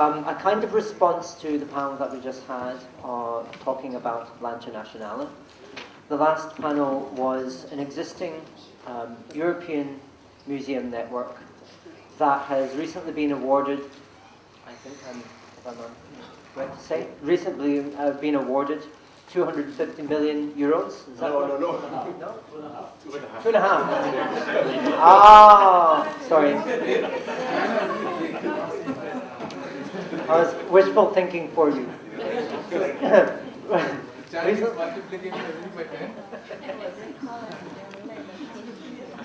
a kind of response to the panel that we just had talking about l'internationale. The last panel was an existing European museum network that has recently been awarded, I think, if I'm not right to say, recently been awarded 250 million euros. Is that No. 2.5. Ah, sorry. I was wishful thinking for you.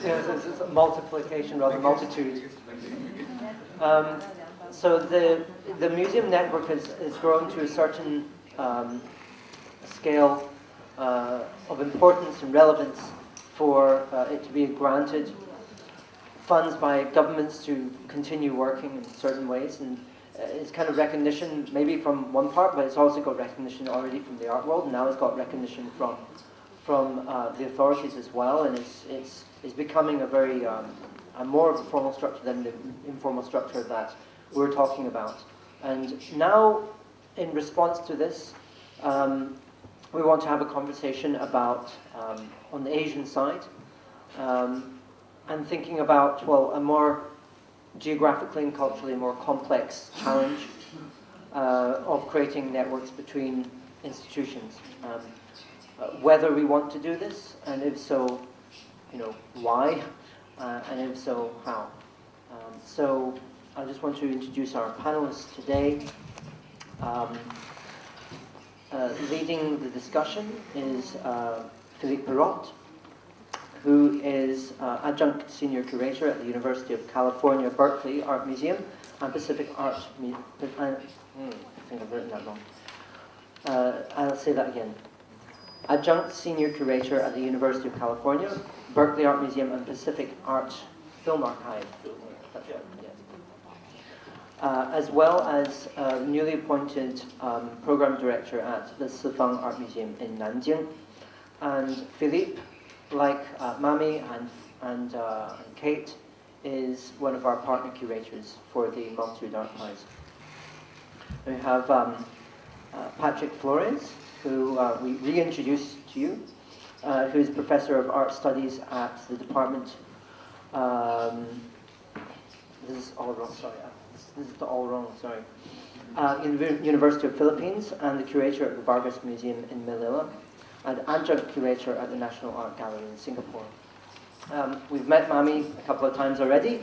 Yes, it's a multiplication rather multitude. So the museum network has grown to a certain scale of importance and relevance for it to be granted funds by governments to continue working in certain ways, and it's kind of recognition maybe from one part, but it's also got recognition already from the art world, and now it's got recognition from the authorities as well, and it's becoming a very a more of a formal structure than the informal structure that we're talking about. And now, in response to this, we want to have a conversation about, on the Asian side, and thinking about, well, a more geographically and culturally more complex challenge of creating networks between institutions. Whether we want to do this, and if so, why, and if so, how. So I just want to introduce our panelists today. Leading the discussion is Philippe Perrot, who is adjunct senior curator at the University of California, Berkeley Art Museum and Pacific Art Museum. I think I've written that wrong. I'll say that again. Adjunct senior curator at the University of California, Berkeley Art Museum and Pacific Art Film Archive. That's right, yes. As well as newly appointed program director at the Sifang Art Museum in Nanjing. And Philippe, like Mami and Kate, is one of our partner curators for the Multitude Art Prize. We have Patrick Flores, who we reintroduced to you, who is Professor of Art Studies at the Department. This is all wrong, sorry. This is all wrong, sorry. University of Philippines, and the curator at the Vargas Museum in Manila, and adjunct curator at the National Art Gallery in Singapore. We've met Mami a couple of times already.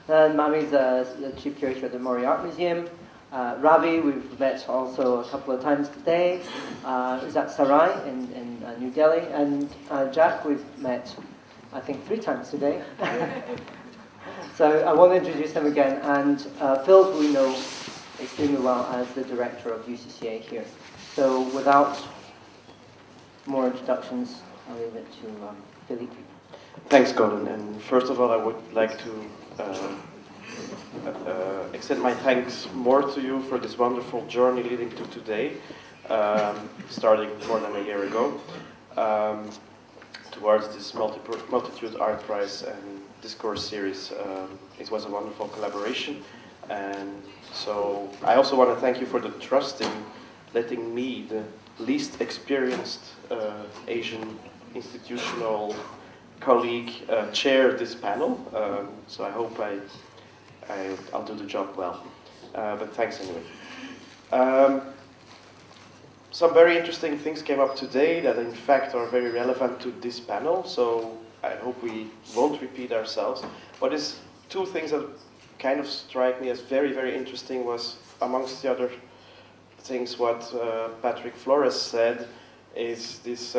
And Mami's the chief curator at the Mori Art Museum. Ravi, we've met also a couple of times today. Is at Sarai in New Delhi. And Jack, we've met, I think, 3 times today. So I want to introduce him again. And Phil, who we know extremely well as the director of UCCA here. So without more introductions, I'll leave it to Philippe. Thanks, Gordon. And first of all, I would like to extend my thanks more to you for this wonderful journey leading to today, starting more than a year ago, towards this Multitude Art Prize and Discourse series. It was a wonderful collaboration. And so I also want to thank you for the trust in letting me, the least experienced Asian institutional colleague, chair this panel. So I hope I'll do the job well. But thanks anyway. Some very interesting things came up today that in fact are very relevant to this panel, so I hope we won't repeat ourselves. What is 2 things that kind of strike me as very, very interesting was, amongst the other things, what Patrick Flores said is this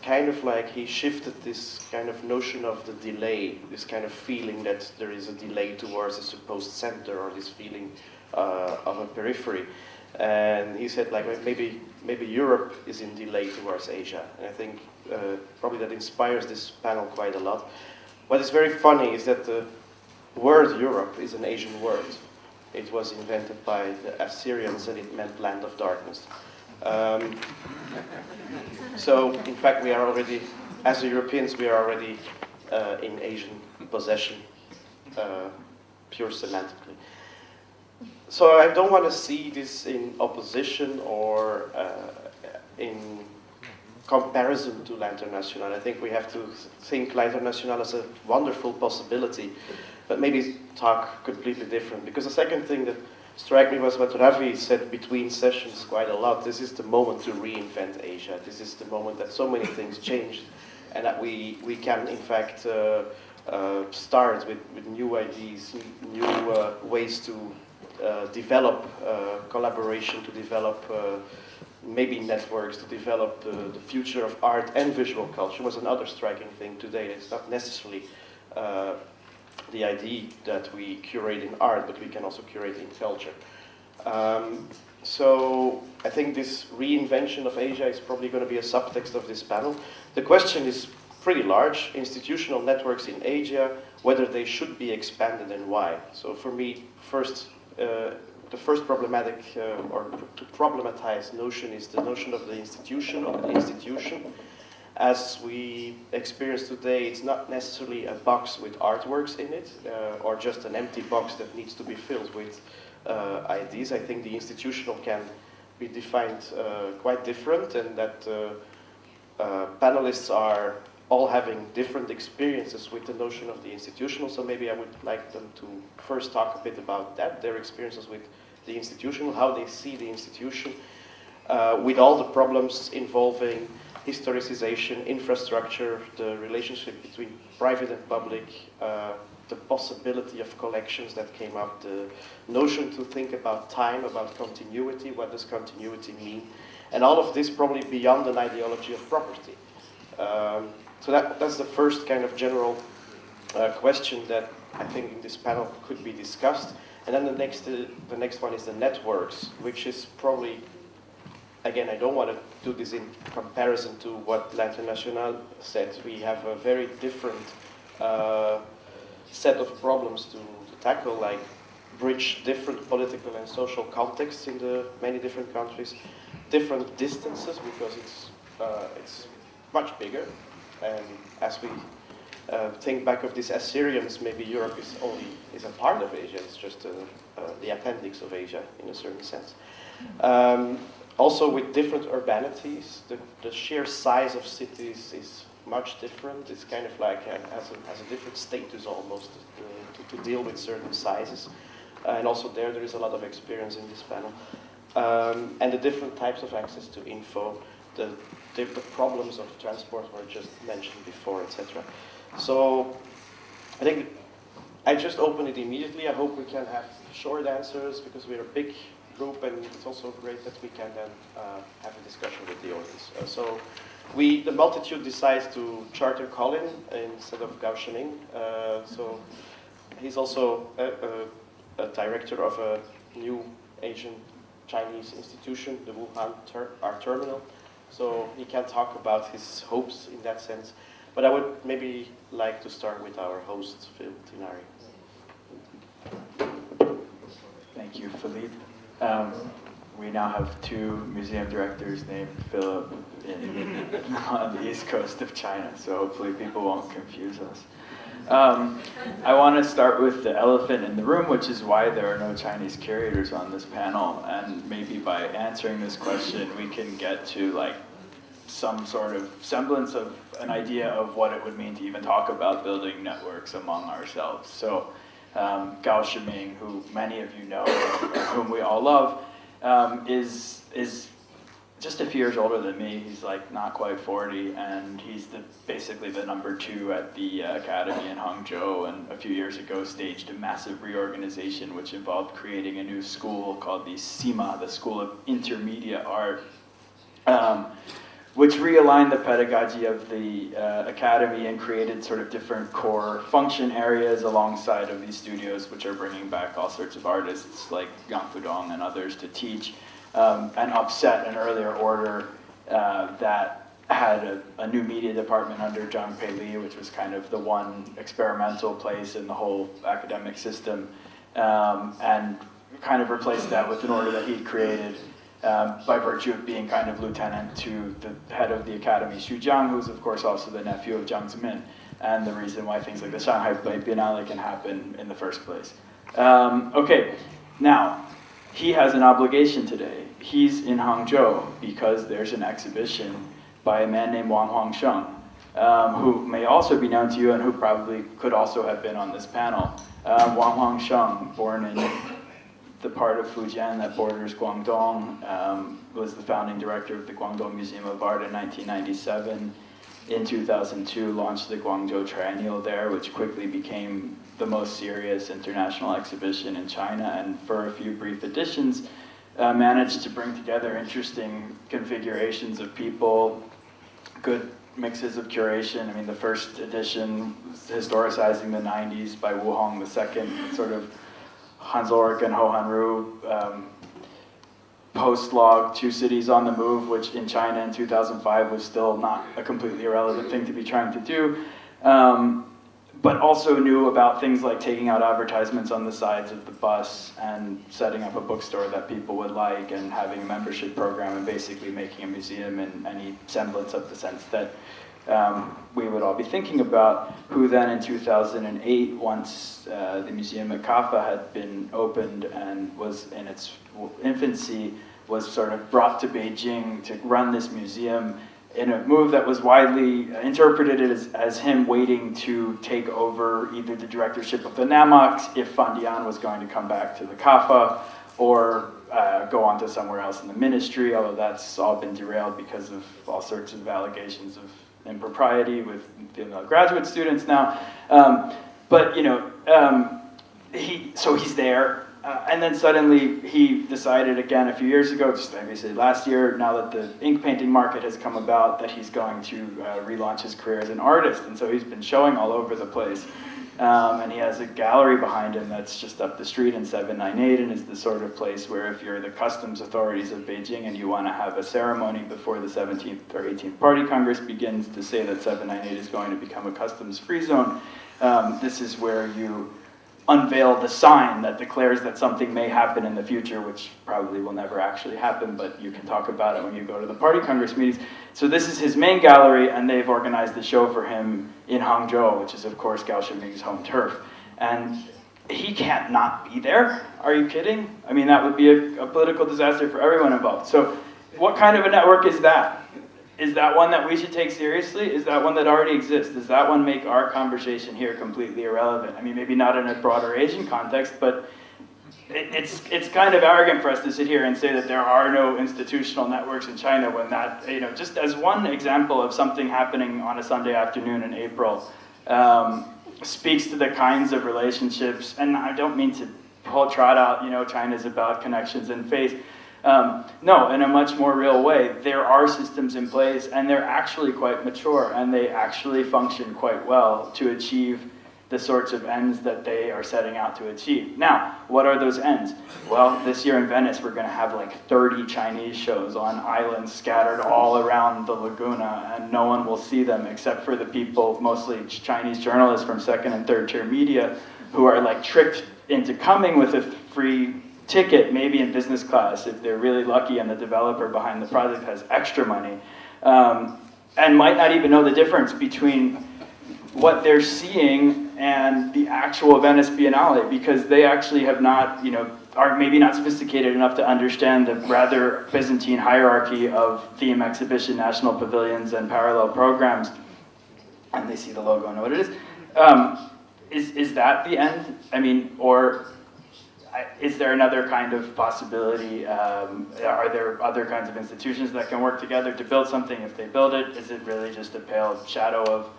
kind of like he shifted this kind of notion of the delay, this kind of feeling that there is a delay towards a supposed center, or this feeling of a periphery. And he said, like, maybe Europe is in delay towards Asia. And I think probably that inspires this panel quite a lot. What is very funny is that the word Europe is an Asian word. It was invented by the Assyrians, and it meant land of darkness. So, in fact, we are already, as Europeans, we are already in Asian possession, pure semantically. so I don't want to see this in opposition or in comparison to l'Internationale. I think we have to think l'Internationale as a wonderful possibility, but maybe talk completely different. Because the second thing that struck me was what Ravi said between sessions quite a lot. This is the moment to reinvent Asia. This is the moment that so many things changed, and that we can in fact start with new ideas, new ways to develop collaboration, to develop maybe networks, to develop the future of art and visual culture was another striking thing today. It's not necessarily the idea that we curate in art, but we can also curate in culture. So I think this reinvention of Asia is probably going to be a subtext of this panel. The question is pretty large: institutional networks in Asia, whether they should be expanded and why. So for me, the first problematic or to problematize notion is the notion of the institution, of the institution. As we experience today, it's not necessarily a box with artworks in it, or just an empty box that needs to be filled with ideas. I think the institutional can be defined quite different, and that panelists are all having different experiences with the notion of the institutional, so maybe I would like them to first talk a bit about that, their experiences with the institutional, how they see the institution, with all the problems involving historicization, infrastructure, the relationship between private and public, the possibility of collections that came up, the notion to think about time, about continuity, what does continuity mean, and all of this probably beyond an ideology of property. So that's the first kind of general question that I think in this panel could be discussed. And then the next one is the networks, which is probably, again, I don't want to do this in comparison to what l'Internationale said. We have a very different set of problems to tackle, like bridge different political and social contexts in the many different countries, different distances, because it's much bigger. And as we think back of this as Syrians, maybe Europe is a part of Asia. It's just the appendix of Asia in a certain sense. Also with different urbanities, the sheer size of cities is much different. It's kind of like has a different status almost to deal with certain sizes. And also there is a lot of experience in this panel. And the different types of access to info, the problems of transport were just mentioned before, etc. So I think I just open it immediately. I hope we can have short answers because we're a big group, and it's also great that we can then have a discussion with the audience. So the multitude decides to charter Colin instead of Gao Shening. So he's also a director of a new Asian Chinese institution, the Wuhan Art Terminal. So he can talk about his hopes in that sense. But I would maybe like to start with our host, Phil Tinari. Thank you, Philippe. We now have two museum directors named Philip on the east coast of China, so hopefully people won't confuse us. I want to start with the elephant in the room, which is why there are no Chinese curators on this panel. And maybe by answering this question, we can get to like some sort of semblance of an idea of what it would mean to even talk about building networks among ourselves. So Gao Shiming, who many of you know, whom we all love, is just a few years older than me. He's like not quite 40, and he's basically the #2 at the academy in Hangzhou, and a few years ago staged a massive reorganization which involved creating a new school called the SIMA, the School of Intermediate Art, which realigned the pedagogy of the academy and created sort of different core function areas alongside of these studios, which are bringing back all sorts of artists like Yang Fudong and others to teach, and upset an earlier order that had a new media department under Zhang Pei Li, which was kind of the one experimental place in the whole academic system, and kind of replaced that with an order that he'd created by virtue of being kind of lieutenant to the head of the academy, Xu Jiang, who's of course also the nephew of Jiang Zemin, and the reason why things like the Shanghai Biennale can happen in the first place. Okay, now, he has an obligation today. He's in Hangzhou because there's an exhibition by a man named Wang Huangsheng, who may also be known to you and who probably could also have been on this panel. Wang Huangsheng, born in the part of Fujian that borders Guangdong, was the founding director of the Guangdong Museum of Art in 1997. In 2002, launched the Guangzhou Triennial there, which quickly became the most serious international exhibition in China, and for a few brief editions, managed to bring together interesting configurations of people, good mixes of curation. I mean, the first edition was historicizing the 90s by Wu Hong. The second, sort of Hans Ulrich and Ho Han-ru, post-log, Two Cities on the Move, which in China in 2005 was still not a completely irrelevant thing to be trying to do. But also knew about things like taking out advertisements on the sides of the bus and setting up a bookstore that people would like and having a membership program and basically making a museum in any semblance of the sense that we would all be thinking about, who then in 2008, once the museum at Kaffa had been opened and was in its infancy, was sort of brought to Beijing to run this museum in a move that was widely interpreted as him waiting to take over either the directorship of the Namox if Fandian was going to come back to the Kaffa, or go on to somewhere else in the ministry, although that's all been derailed because of all sorts of allegations of impropriety with female graduate students now. But, you know, he's there. And then suddenly he decided again a few years ago, just obviously last year, now that the ink painting market has come about, that he's going to relaunch his career as an artist. And so he's been showing all over the place. And he has a gallery behind him that's just up the street in 798, and is the sort of place where if you're the customs authorities of Beijing and you want to have a ceremony before the 17th or 18th Party Congress begins to say that 798 is going to become a customs-free zone, this is where you unveil the sign that declares that something may happen in the future, which probably will never actually happen, but you can talk about it when you go to the Party Congress meetings. So this is his main gallery, and they've organized the show for him in Hangzhou, which is, of course, Gao Shiming's home turf. And he can't not be there. Are you kidding? I mean, that would be a political disaster for everyone involved. So what kind of a network is that? Is that one that we should take seriously? Is that one that already exists? Does that one make our conversation here completely irrelevant? I mean, maybe not in a broader Asian context, but it's kind of arrogant for us to sit here and say that there are no institutional networks in China when that, you know, just as one example of something happening on a Sunday afternoon in April, speaks to the kinds of relationships, and I don't mean to trot out, you know, China's about connections and faith. No, in a much more real way, there are systems in place, and they're actually quite mature, and they actually function quite well to achieve the sorts of ends that they are setting out to achieve. Now, what are those ends? Well, this year in Venice, we're going to have like 30 Chinese shows on islands scattered all around the laguna, and no one will see them except for the people, mostly Chinese journalists from second and third tier media, who are like tricked into coming with a free ticket, maybe in business class if they're really lucky and the developer behind the project has extra money, and might not even know the difference between what they're seeing and the actual Venice Biennale, because they actually have not, you know, are maybe not sophisticated enough to understand the rather Byzantine hierarchy of theme exhibition, national pavilions, and parallel programs, and they see the logo and know what it is. Is that the end? I mean, or is there another kind of possibility? Are there other kinds of institutions that can work together to build something? If they build it, is it really just a pale shadow of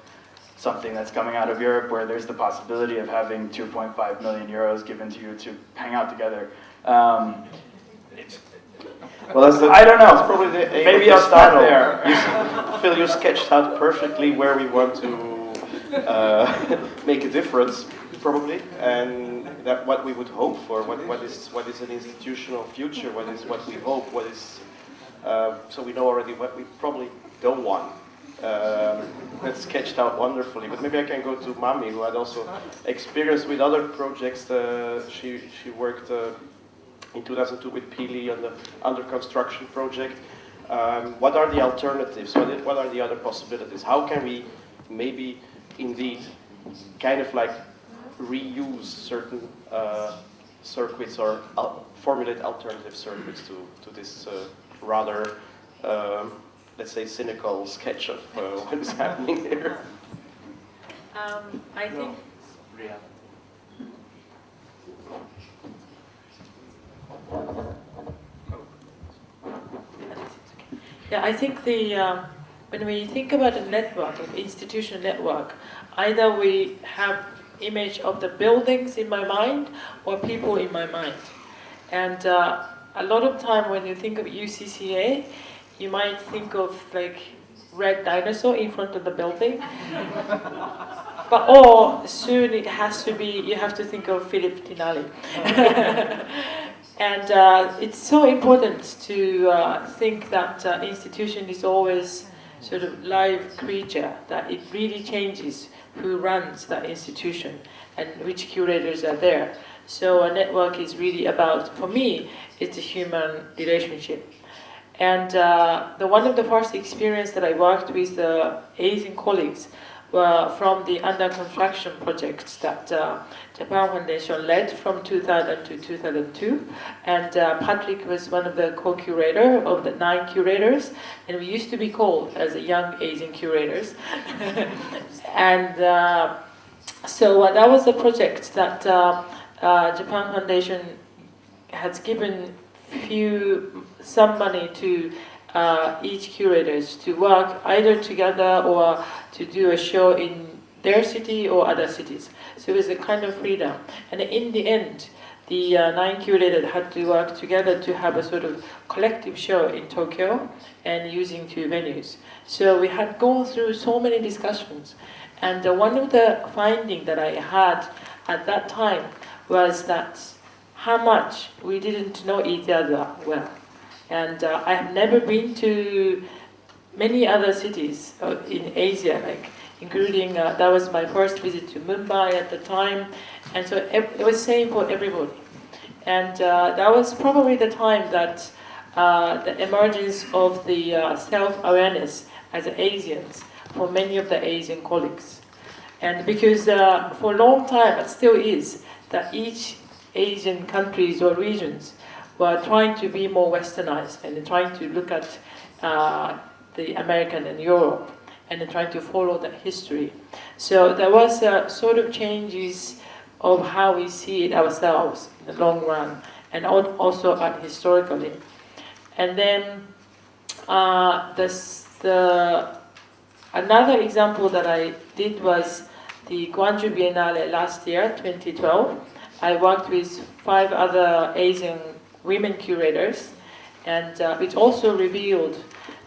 something that's coming out of Europe, where there's the possibility of having 2.5 million euros given to you to hang out together? Well, that's I don't know. That's probably the aim Maybe of I'll this stop panel. there. Phil, you sketched out perfectly where we want to make a difference, probably, and that what we would hope for. What is an institutional future? What we hope? What is so we know already what we probably don't want. That's sketched out wonderfully. But maybe I can go to Mami, who had also experience with other projects. She worked in 2002 with Pili on the under construction project. What are the alternatives? What are the other possibilities? How can we maybe indeed kind of like reuse certain circuits or formulate alternative circuits to this rather, let's say, cynical sketch of what is happening here. I think. Yeah, I think when we think about a network, an institutional network, either we have image of the buildings in my mind or people in my mind. And a lot of time when you think of UCCA, you might think of like red dinosaur in front of the building. Or soon it has to be, you have to think of Philip Tinali. And it's so important to think that institution is always sort of live creature, that it really changes who runs that institution and which curators are there. So a network is really about, for me, it's a human relationship. And one of the first experience that I worked with the Asian colleagues were from the under construction projects that Japan Foundation led from 2000 to 2002. And Patrick was one of the co-curator of the 9 curators, and we used to be called as the young Asian curators. And so that was a project that Japan Foundation has given some money to each curators to work either together or to do a show in their city or other cities. So it was a kind of freedom. And in the end, the 9 curators had to work together to have a sort of collective show in Tokyo and using 2 venues. So we had gone through so many discussions. And one of the findings that I had at that time was that how much we didn't know each other well. And I have never been to many other cities in Asia, like including, that was my first visit to Mumbai at the time, and so it was same for everybody. And that was probably the time that the emergence of the self-awareness as Asians for many of the Asian colleagues. And because for a long time, it still is, that each Asian countries or regions were trying to be more westernized and trying to look at the American and Europe and trying to follow that history. So there was sort of changes of how we see it ourselves in the long run, and also historically. And then another example that I did was the Gwangju Biennale last year, 2012. I worked with 5 other Asian women curators, and which also revealed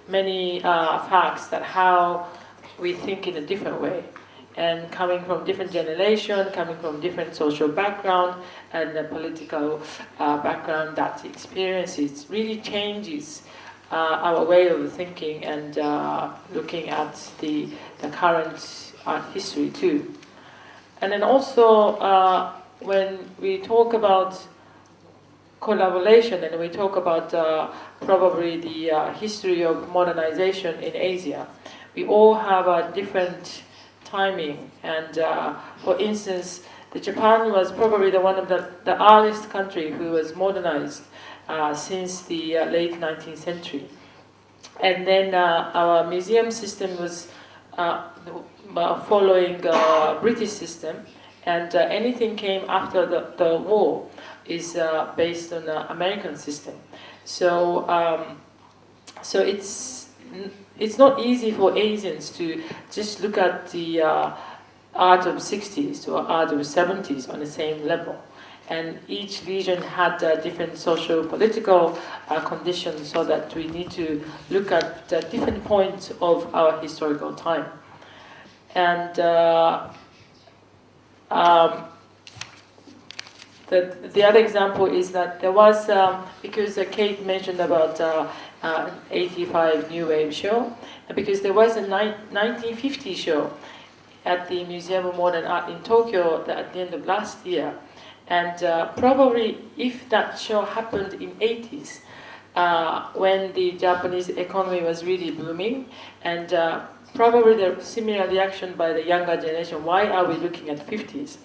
many facts that how we think in a different way, and coming from different generation, coming from different social background and the political background, that experiences really changes our way of thinking and looking at the current art history too. And then also when we talk about collaboration and we talk about probably the history of modernization in Asia, we all have a different timing. And for instance, Japan was probably one of the earliest country who was modernized since the late 19th century. And then our museum system was following British system, and anything came after the war is based on the American system. So so it's not easy for Asians to just look at the art of 60s or art of 70s on the same level. And each region had different social-political conditions, so that we need to look at different points of our historical time. And the other example is that there was, because Kate mentioned about 85 New Wave show, because there was a 1950 show at the Museum of Modern Art in Tokyo at the end of last year. And probably if that show happened in 80s, when the Japanese economy was really booming, and probably the similar reaction by the younger generation, why are we looking at 50s?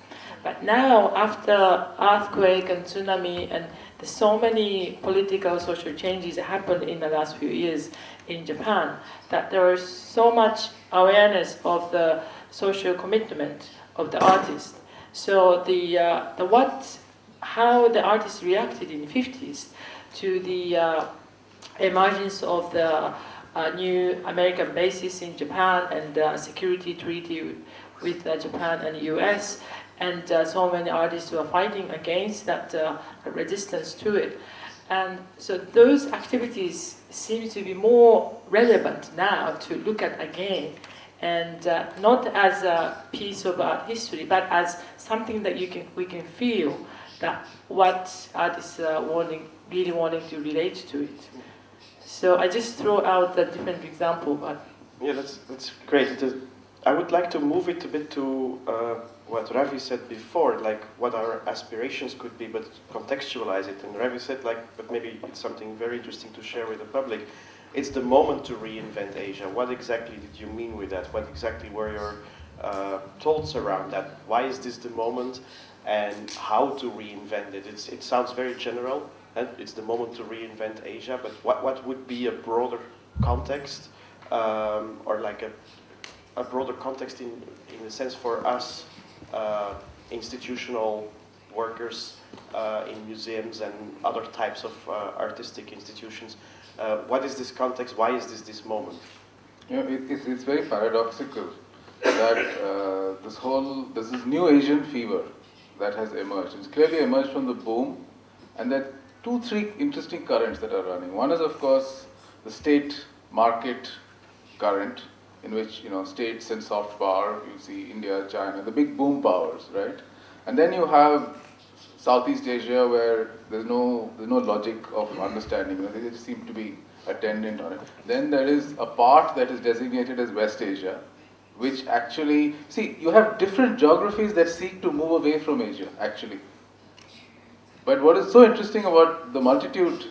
But now, after earthquake and tsunami, and there's so many political, social changes that happened in the last few years in Japan, that there is so much awareness of the social commitment of the artist. So how the artists reacted in the 50s to the emergence of the new American bases in Japan and the security treaty with Japan and the US, and so many artists who are fighting against that resistance to it. And so those activities seem to be more relevant now to look at again, and not as a piece of art history, but as something that we can feel that what artists are really wanting to relate to it. So I just throw out a different example, but yeah, that's great. I would like to move it a bit to what Ravi said before, like what our aspirations could be, but contextualize it. And Ravi said, like, but maybe it's something very interesting to share with the public. It's the moment to reinvent Asia. What exactly did you mean with that? What exactly were your thoughts around that? Why is this the moment, and how to reinvent it? It sounds very general, and it's the moment to reinvent Asia, but what would be a broader context, or like a broader context in the sense for us, institutional workers in museums and other types of artistic institutions? What is this context? Why is this moment? You know, it's very paradoxical that there's this new Asian fever that has emerged. It's clearly emerged from the boom, and there are 2-3 interesting currents that are running. One is, of course, the state market current, in which, you know, states and soft power, you see India, China, the big boom powers, right? And then you have Southeast Asia, where there's no logic of understanding. You know, they just seem to be attendant on it. Then there is a part that is designated as West Asia, which actually, see, you have different geographies that seek to move away from Asia, actually. But what is so interesting about the multitude,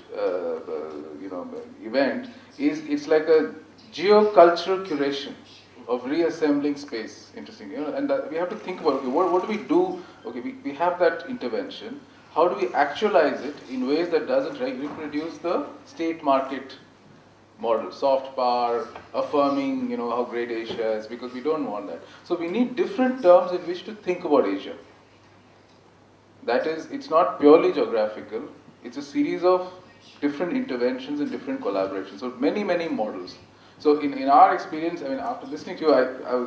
event is it's like a geocultural curation of reassembling space. Interesting, you know, and we have to think about, okay, what do we do? Okay, we have that intervention. How do we actualize it in ways that doesn't reproduce the state market model, soft power, affirming, you know, how great Asia is, because we don't want that. So we need different terms in which to think about Asia. That is, it's not purely geographical. It's a series of different interventions and different collaborations. So many models. So in our experience, I mean, after listening to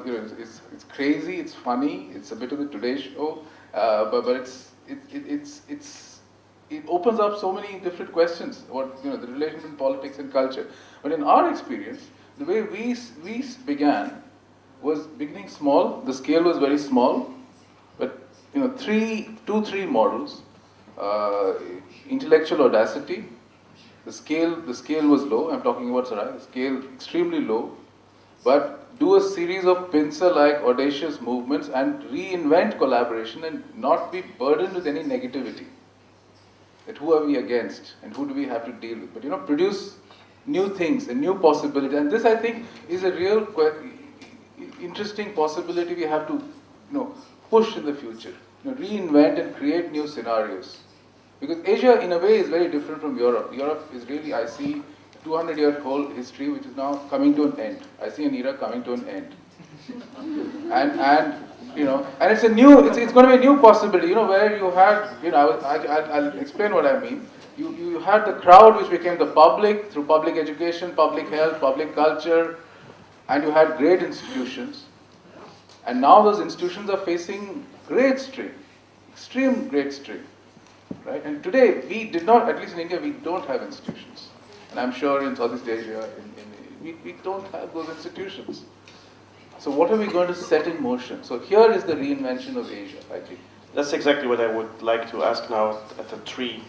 you, it's crazy, it's funny, it's a bit of the Today Show, but it opens up so many different questions about, you know, the relation between politics and culture. But in our experience, the way we began was beginning small. The scale was very small, but, you know, 3 models: intellectual audacity. The scale was low. I'm talking about Sarai. The scale extremely low, but do a series of pincer-like audacious movements and reinvent collaboration and not be burdened with any negativity. That who are we against and who do we have to deal with? But, you know, produce new things and new possibilities. And this, I think, is a real interesting possibility we have to, you know, push in the future. You know, reinvent and create new scenarios. Because Asia, in a way, is very different from Europe. Europe is really, I see, 200-year-old history which is now coming to an end. I see an era coming to an end. and you know, and it's going to be a new possibility, you know, where you had, you know, I'll explain what I mean. You had the crowd which became the public through public education, public health, public culture, and you had great institutions. And now those institutions are facing great strain, extreme great strain. Right? And today, we did not, at least in India, we don't have institutions. And I'm sure in Southeast Asia, we don't have those institutions. So what are we going to set in motion? So here is the reinvention of Asia, I think. That's exactly what I would like to ask now at the 3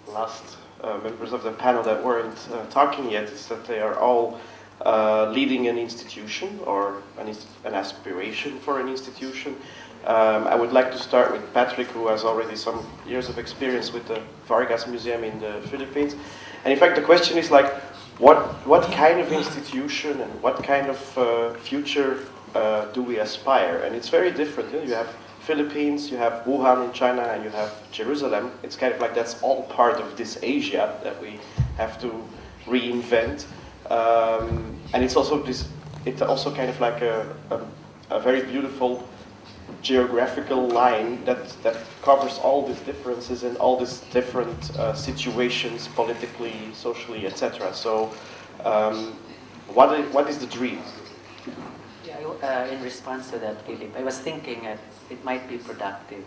last members of the panel that weren't talking yet, is that they are all leading an institution or an aspiration for an institution. I would like to start with Patrick, who has already some years of experience with the Vargas Museum in the Philippines. And in fact, the question is like, what kind of institution and what kind of future do we aspire? And it's very different. You have Philippines, you have Wuhan in China, and you have Jerusalem. It's kind of like that's all part of this Asia that we have to reinvent. And it's also kind of like a very beautiful geographical line that covers all these differences and all these different situations, politically, socially, etc. So, what is the dream? Yeah, in response to that, Philip, I was thinking it might be productive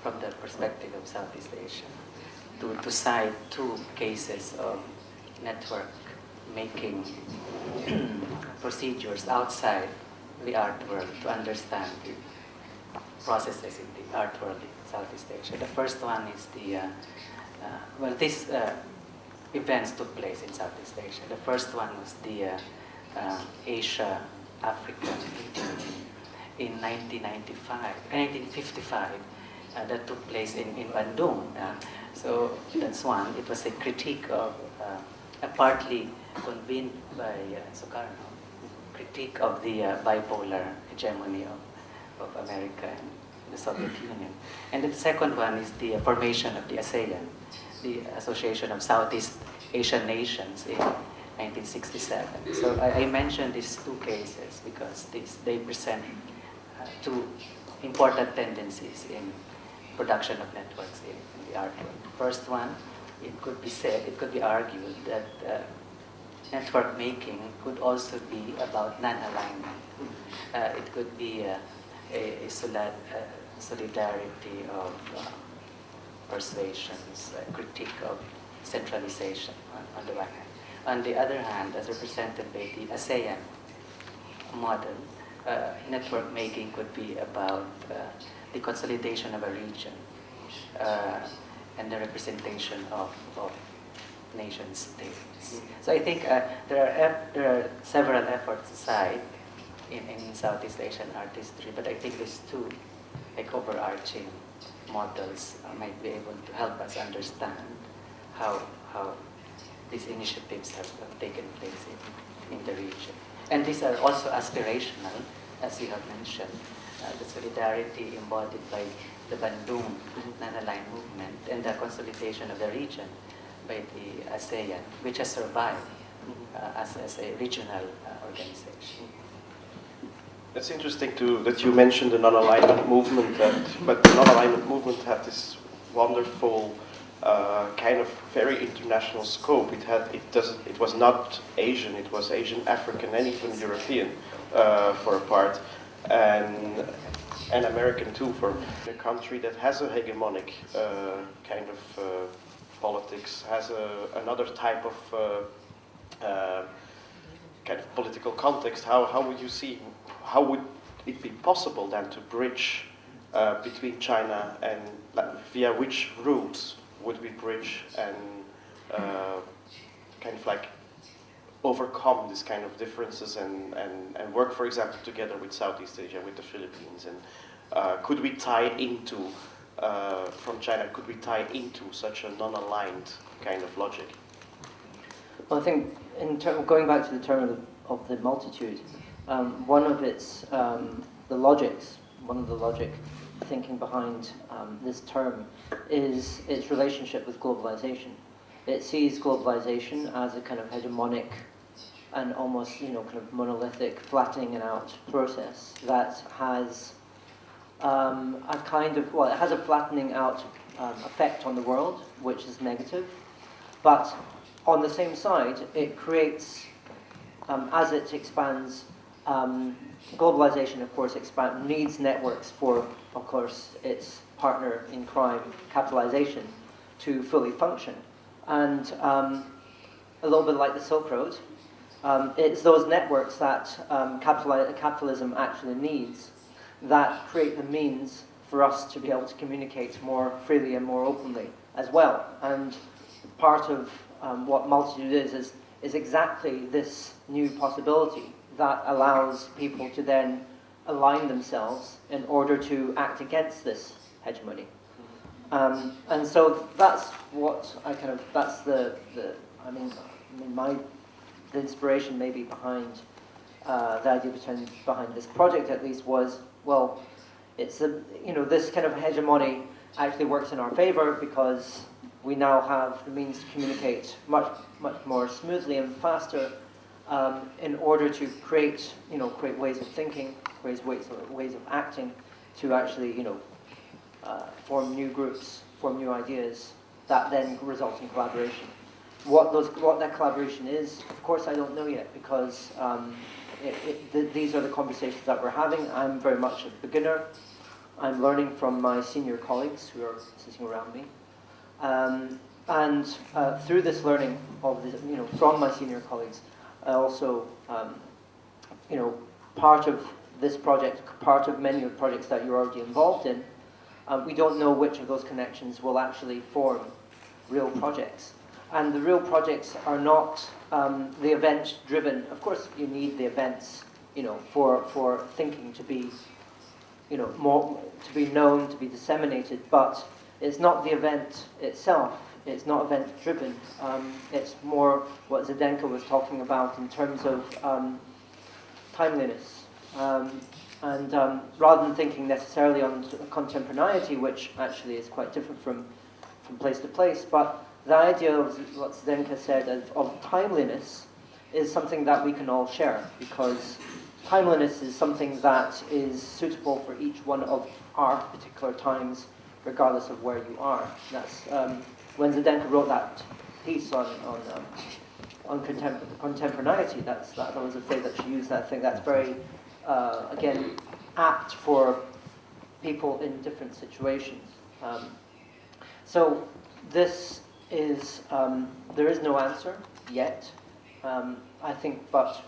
from the perspective of Southeast Asia to cite two cases of network making procedures outside the art world to understand the processes in the art world in Southeast Asia. The first one is these events took place in Southeast Asia. The first one was the Asia-Africa meeting in 1955, that took place in Bandung. So that's one. It was a critique of, partly convened by Sukarno, critique of the bipolar hegemony of America and the Soviet Union. And the second one is the formation of the ASEAN, the Association of Southeast Asian Nations in 1967. So I mentioned these two cases because they present two important tendencies in production of networks in the art world. First one, it could be argued that network making could also be about non-alignment. It could be a solidarity of persuasions, a critique of centralization on the one hand. On the other hand, as represented by the ASEAN model, network making could be about the consolidation of a region and the representation of nation states. So I think there are several efforts aside in Southeast Asian art history, but I think these two like overarching models might be able to help us understand how these initiatives have taken place in the region. And these are also aspirational, as you have mentioned. The solidarity embodied by the Bandung non-aligned movement and the consolidation of the region by the ASEAN, which has survived as a regional organization. It's interesting that you mentioned the non-alignment movement, but the non-alignment movement had this wonderful kind of very international scope. It was not Asian, it was Asian, African, and even European for a part, and American too, for a country that has a hegemonic kind of politics, has another type of kind of political context. How would you see? How would it be possible then to bridge between China and via which routes would we bridge and kind of like overcome this kind of differences and work, for example, together with Southeast Asia, with the Philippines, and could we tie into from China? Could we tie into such a non-aligned kind of logic? Well, I think going back to the term of the multitude, one of the logic thinking behind this term is its relationship with globalization. It sees globalization as a kind of hegemonic and almost, kind of monolithic flattening out process that has it has a flattening out effect on the world, which is negative, but on the same side, it creates, as it expands, globalization, of course, needs networks for, of course, its partner in crime, capitalization, to fully function. And a little bit like the Silk Road, it's those networks that capitalism actually needs that create the means for us to be able to communicate more freely and more openly as well. And part of what multitude is exactly this new possibility that allows people to then align themselves in order to act against this hegemony. And so that's what that's the inspiration maybe behind the idea behind this project at least was, well, it's a, you know, this kind of hegemony actually works in our favor because we now have the means to communicate much more smoothly and faster in order to create, you know, create ways of thinking, ways of acting, to actually, you know, form new groups, form new ideas that then result in collaboration. What that collaboration is, of course, I don't know yet because these are the conversations that we're having. I'm very much a beginner. I'm learning from my senior colleagues who are sitting around me. Through this learning of the, you know, from my senior colleagues, I also, you know, part of this project, part of many of the projects that you're already involved in, we don't know which of those connections will actually form real projects. And the real projects are not the event-driven. Of course, you need the events, you know, for thinking to be, you know, more to be known, to be disseminated. But it's not the event itself. It's not event-driven. It's more what Zdenka was talking about in terms of timeliness. Rather than thinking necessarily on contemporaneity, which actually is quite different from place to place, but the idea of what Zdenka said of timeliness is something that we can all share, because timeliness is something that is suitable for each one of our particular times, regardless of where you are. That's when Zdenka wrote that piece on contemporaneity. That was a phrase that she used. I think that's very again apt for people in different situations. So this is there is no answer yet, I think, but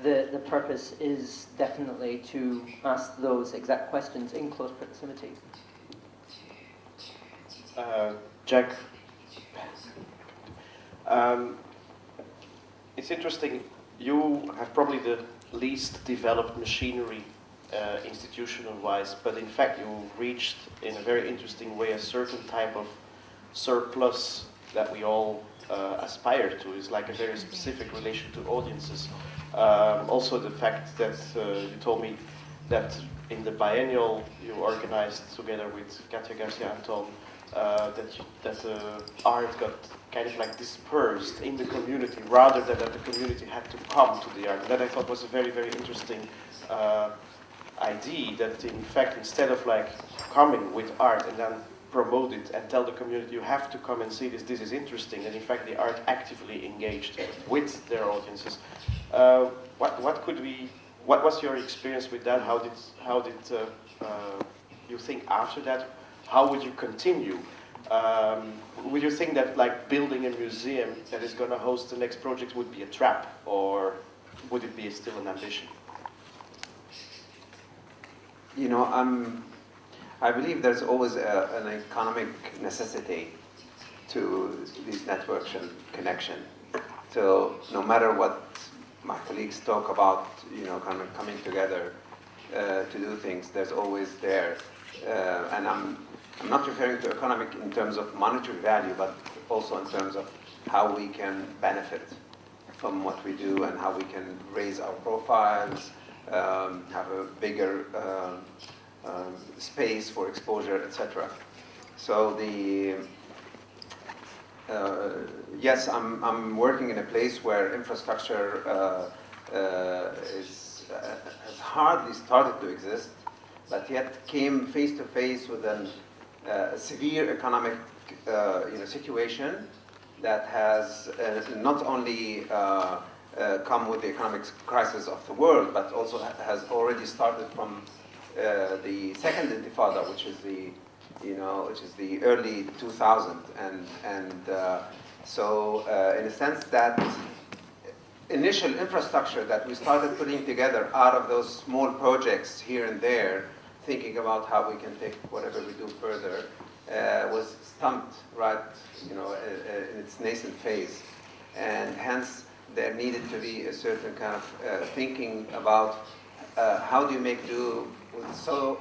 the purpose is definitely to ask those exact questions in close proximity. Jack, it's interesting. You have probably the least developed machinery institutional-wise, but in fact you reached in a very interesting way a certain type of surplus that we all aspire to. Is like a very specific relation to audiences. Also the fact that you told me that in the biennial you organized together with Katja Garcia Anton, that art got kind of like dispersed in the community rather than that the community had to come to the art. That I thought was a very, very interesting idea, that in fact instead of like coming with art and then promote it and tell the community you have to come and see this, this is interesting, and in fact the art actively engaged with their audiences. What was your experience with that? How did you think after that? How would you continue? Would you think that like building a museum that is going to host the next project would be a trap, or would it be still an ambition? You know, I believe there's always an economic necessity to these networks and connection. So no matter what my colleagues talk about, you know, kind of coming together to do things, there's always there. And I'm not referring to economic in terms of monetary value, but also in terms of how we can benefit from what we do and how we can raise our profiles, have a bigger space for exposure, etc. So yes, I'm working in a place where infrastructure has hardly started to exist, but yet came face to face with a severe economic situation that has not only come with the economic crisis of the world, but also has already started from the second intifada, which is the early 2000s, and so in a sense that initial infrastructure that we started putting together out of those small projects here and there, thinking about how we can take whatever we do further, was stumped right, in its nascent phase, and hence there needed to be a certain kind of thinking about how do you make do with so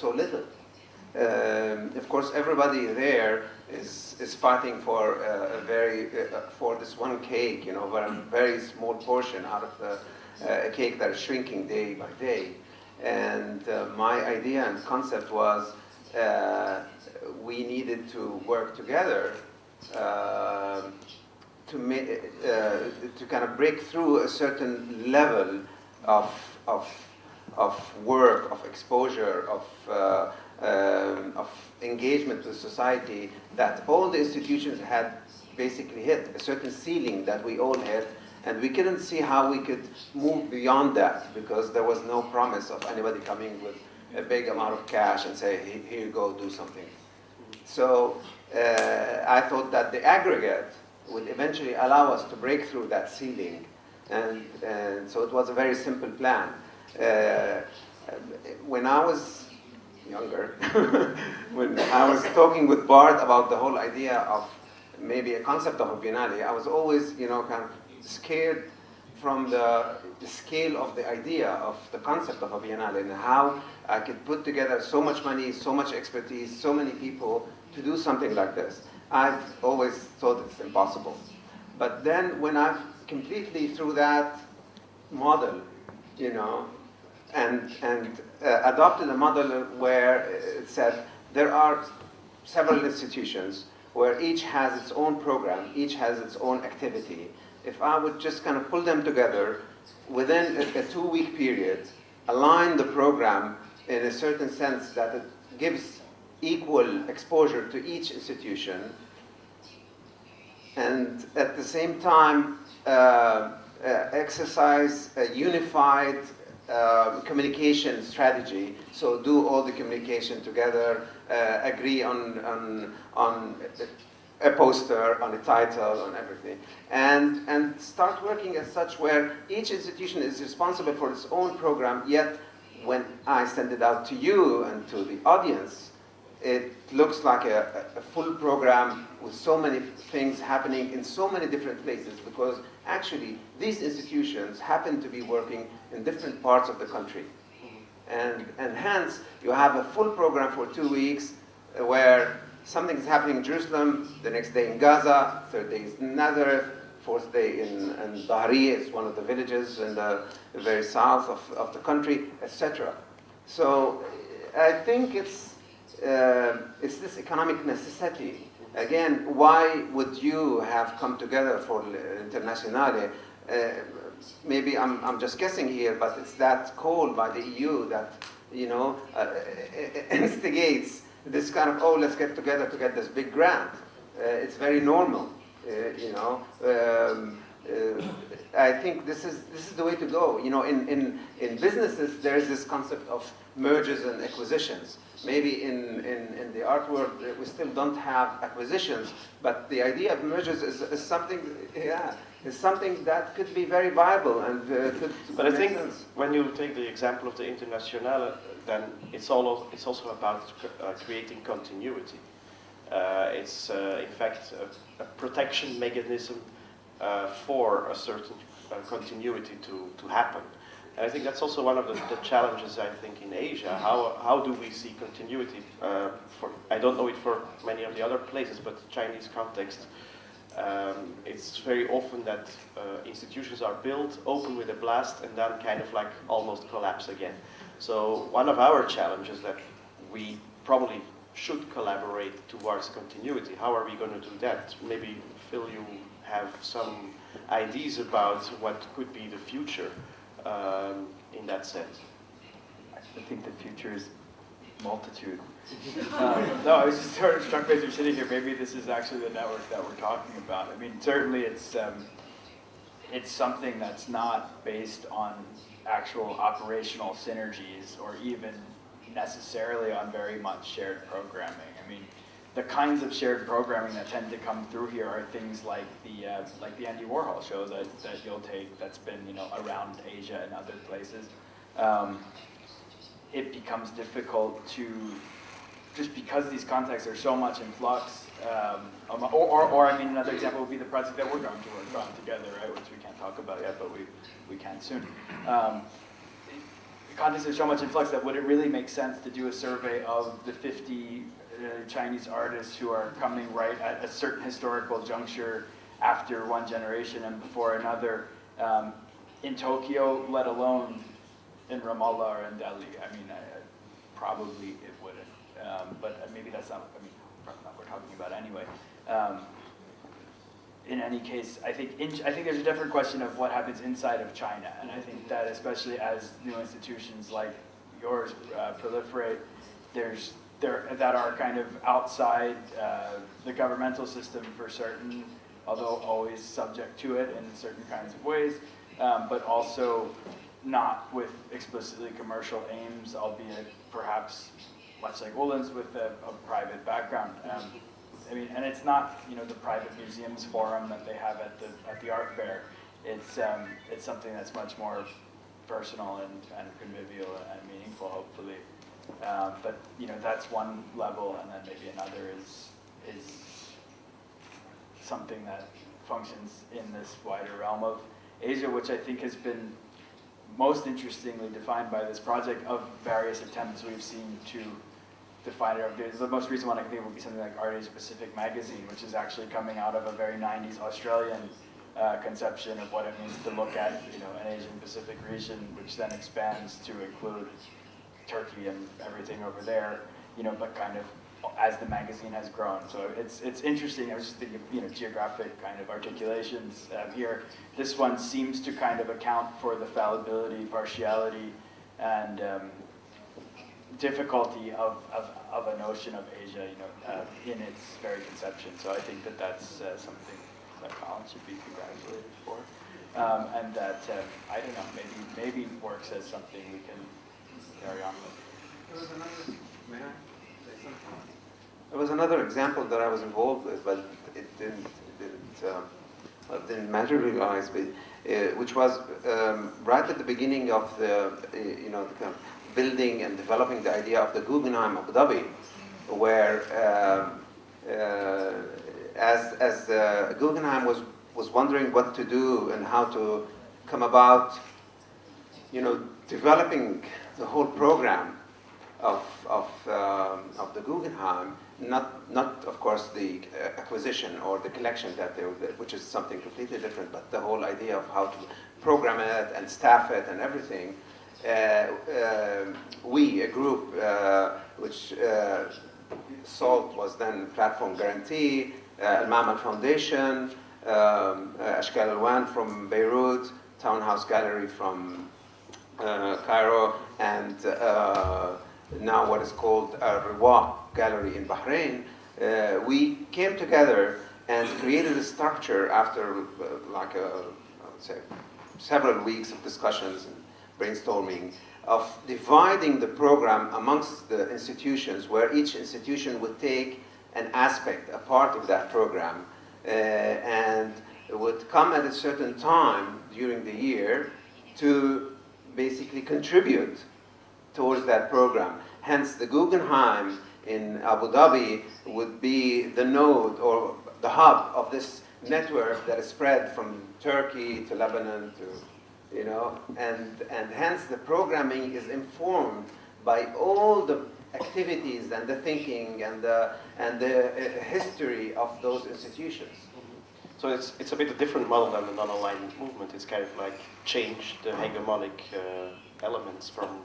little. Of course, everybody there is fighting for for this one cake, a very small portion out of a cake that is shrinking day by day. And my idea and concept was we needed to work together to kind of break through a certain level of work, of exposure, of engagement with society that all the institutions had basically hit, a certain ceiling that we all hit, and we couldn't see how we could move beyond that because there was no promise of anybody coming with a big amount of cash and say, here you go, do something. So I thought that the aggregate would eventually allow us to break through that ceiling. And so it was a very simple plan. When I was younger, when I was talking with Bart about the whole idea of maybe a concept of a biennale, I was always, kind of scared from the scale of the idea of the concept of a biennale and how I could put together so much money, so much expertise, so many people to do something like this. I've always thought it's impossible. But then when I've completely through that model, and adopted a model where it said there are several institutions where each has its own program, each has its own activity. If I would just kind of pull them together within a 2-week period, align the program in a certain sense that it gives equal exposure to each institution, and at the same time exercise a unified communication strategy. So do all the communication together, agree on a poster, on a title, on everything, and start working as such where each institution is responsible for its own program, yet when I send it out to you and to the audience, it looks like a full program with so many things happening in so many different places, because actually these institutions happen to be working in different parts of the country. And hence, you have a full program for 2 weeks where something is happening in Jerusalem, the next day in Gaza, third day is in Nazareth, fourth day in Bahri, it's one of the villages in the very south of the country, etc. So I think it's this economic necessity. Again, why would you have come together for Internationale? Maybe I'm just guessing here, but it's that call by the EU that instigates this kind of, oh, let's get together to get this big grant. It's very normal, I think this is the way to go. In businesses, there is this concept of mergers and acquisitions. Maybe in the art world, we still don't have acquisitions, but the idea of mergers is something, is something that could be very viable and could. But I think sense. when you take the example of the Internationale, then it's also about creating continuity. It's in fact a protection mechanism for a certain continuity to happen. And I think that's also one of the challenges, I think, in Asia. How do we see continuity? I don't know it for many of the other places, but the Chinese context, it's very often that institutions are built, open with a blast, and then kind of like almost collapse again. So one of our challenges that we probably should collaborate towards continuity. How are we going to do that? Maybe, Phil, you have some ideas about what could be the future in that sense. I think the future is multitude. No, I was just sort of struck as you're sitting here. Maybe this is actually the network that we're talking about. I mean, certainly it's something that's not based on actual operational synergies or even necessarily on very much shared programming. I mean, the kinds of shared programming that tend to come through here are things like the Andy Warhol show that you'll take, that's been around Asia and other places. It becomes difficult to, just because these contexts are so much in flux, or I mean, another example would be the project that we're going to work on together, right, which we can't talk about yet, but we can soon. The contexts are so much in flux that would it really make sense to do a survey of the 50 Chinese artists who are coming right at a certain historical juncture after one generation and before another in Tokyo, let alone in Ramallah or in Delhi. I mean, probably it wouldn't, but maybe that's not. I mean, not what we're talking about anyway. In any case, I think there's a different question of what happens inside of China, and I think that especially as new institutions like yours proliferate, that are kind of outside the governmental system for certain, although always subject to it in certain kinds of ways, but also not with explicitly commercial aims, albeit perhaps much like Ulan's with a private background. I mean, and it's not, you know, the private museums forum that they have at the art fair. It's something that's much more personal and convivial and meaningful, hopefully. But you know, that's one level, and then maybe another is something that functions in this wider realm of Asia, which I think has been most interestingly defined by this project of various attempts we've seen to define it. The most recent one I can think of would be something like Art Asia Pacific magazine, which is actually coming out of a very 90s Australian conception of what it means to look at, you know, an Asian Pacific region, which then expands to include Turkey and everything over there, you know, but kind of as the magazine has grown. So it's interesting. I was just thinking of, you know, geographic kind of articulations here. This one seems to kind of account for the fallibility, partiality, and difficulty of a notion of Asia, you know, in its very conception. So I think that that's something that Colin should be congratulated for, and that I don't know, maybe works as something we can carry on with. There was another example that I was involved with, but it didn't materialize, which was right at the beginning of the the kind of building and developing the idea of the Guggenheim Abu Dhabi, where as Guggenheim was wondering what to do and how to come about, you know, developing the whole program of the Guggenheim, not of course the acquisition or the collection that they would, which is something completely different, but the whole idea of how to program it and staff it and everything. We, a group which SALT was then Platform Guarantee, Al-Ma'mal Foundation, Ashkal Alwan from Beirut, Townhouse Gallery from Cairo, and now what is called Riwa Gallery in Bahrain. We came together and created a structure after I would say, several weeks of discussions and brainstorming of dividing the program amongst the institutions, where each institution would take an aspect, a part of that program, and would come at a certain time during the year to basically contribute towards that program. Hence, the Guggenheim in Abu Dhabi would be the node or the hub of this network that is spread from Turkey to Lebanon to, you know, and hence the programming is informed by all the activities and the thinking and the history of those institutions. So it's a bit a different model than the non-aligned movement. It's kind of like change the hegemonic elements from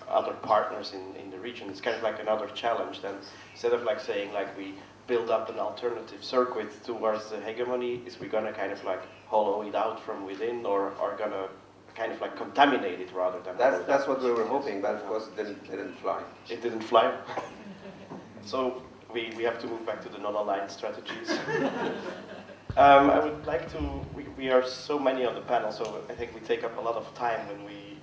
other partners in the region. It's kind of like another challenge. Then instead of like saying like we build up an alternative circuit towards the hegemony, is we gonna kind of like hollow it out from within, or are gonna kind of like contaminate it rather than. That's what we were hoping, but of course it didn't fly. It didn't fly. So we have to move back to the non-aligned strategies. I would like to. We are so many on the panel, so I think we take up a lot of time when we.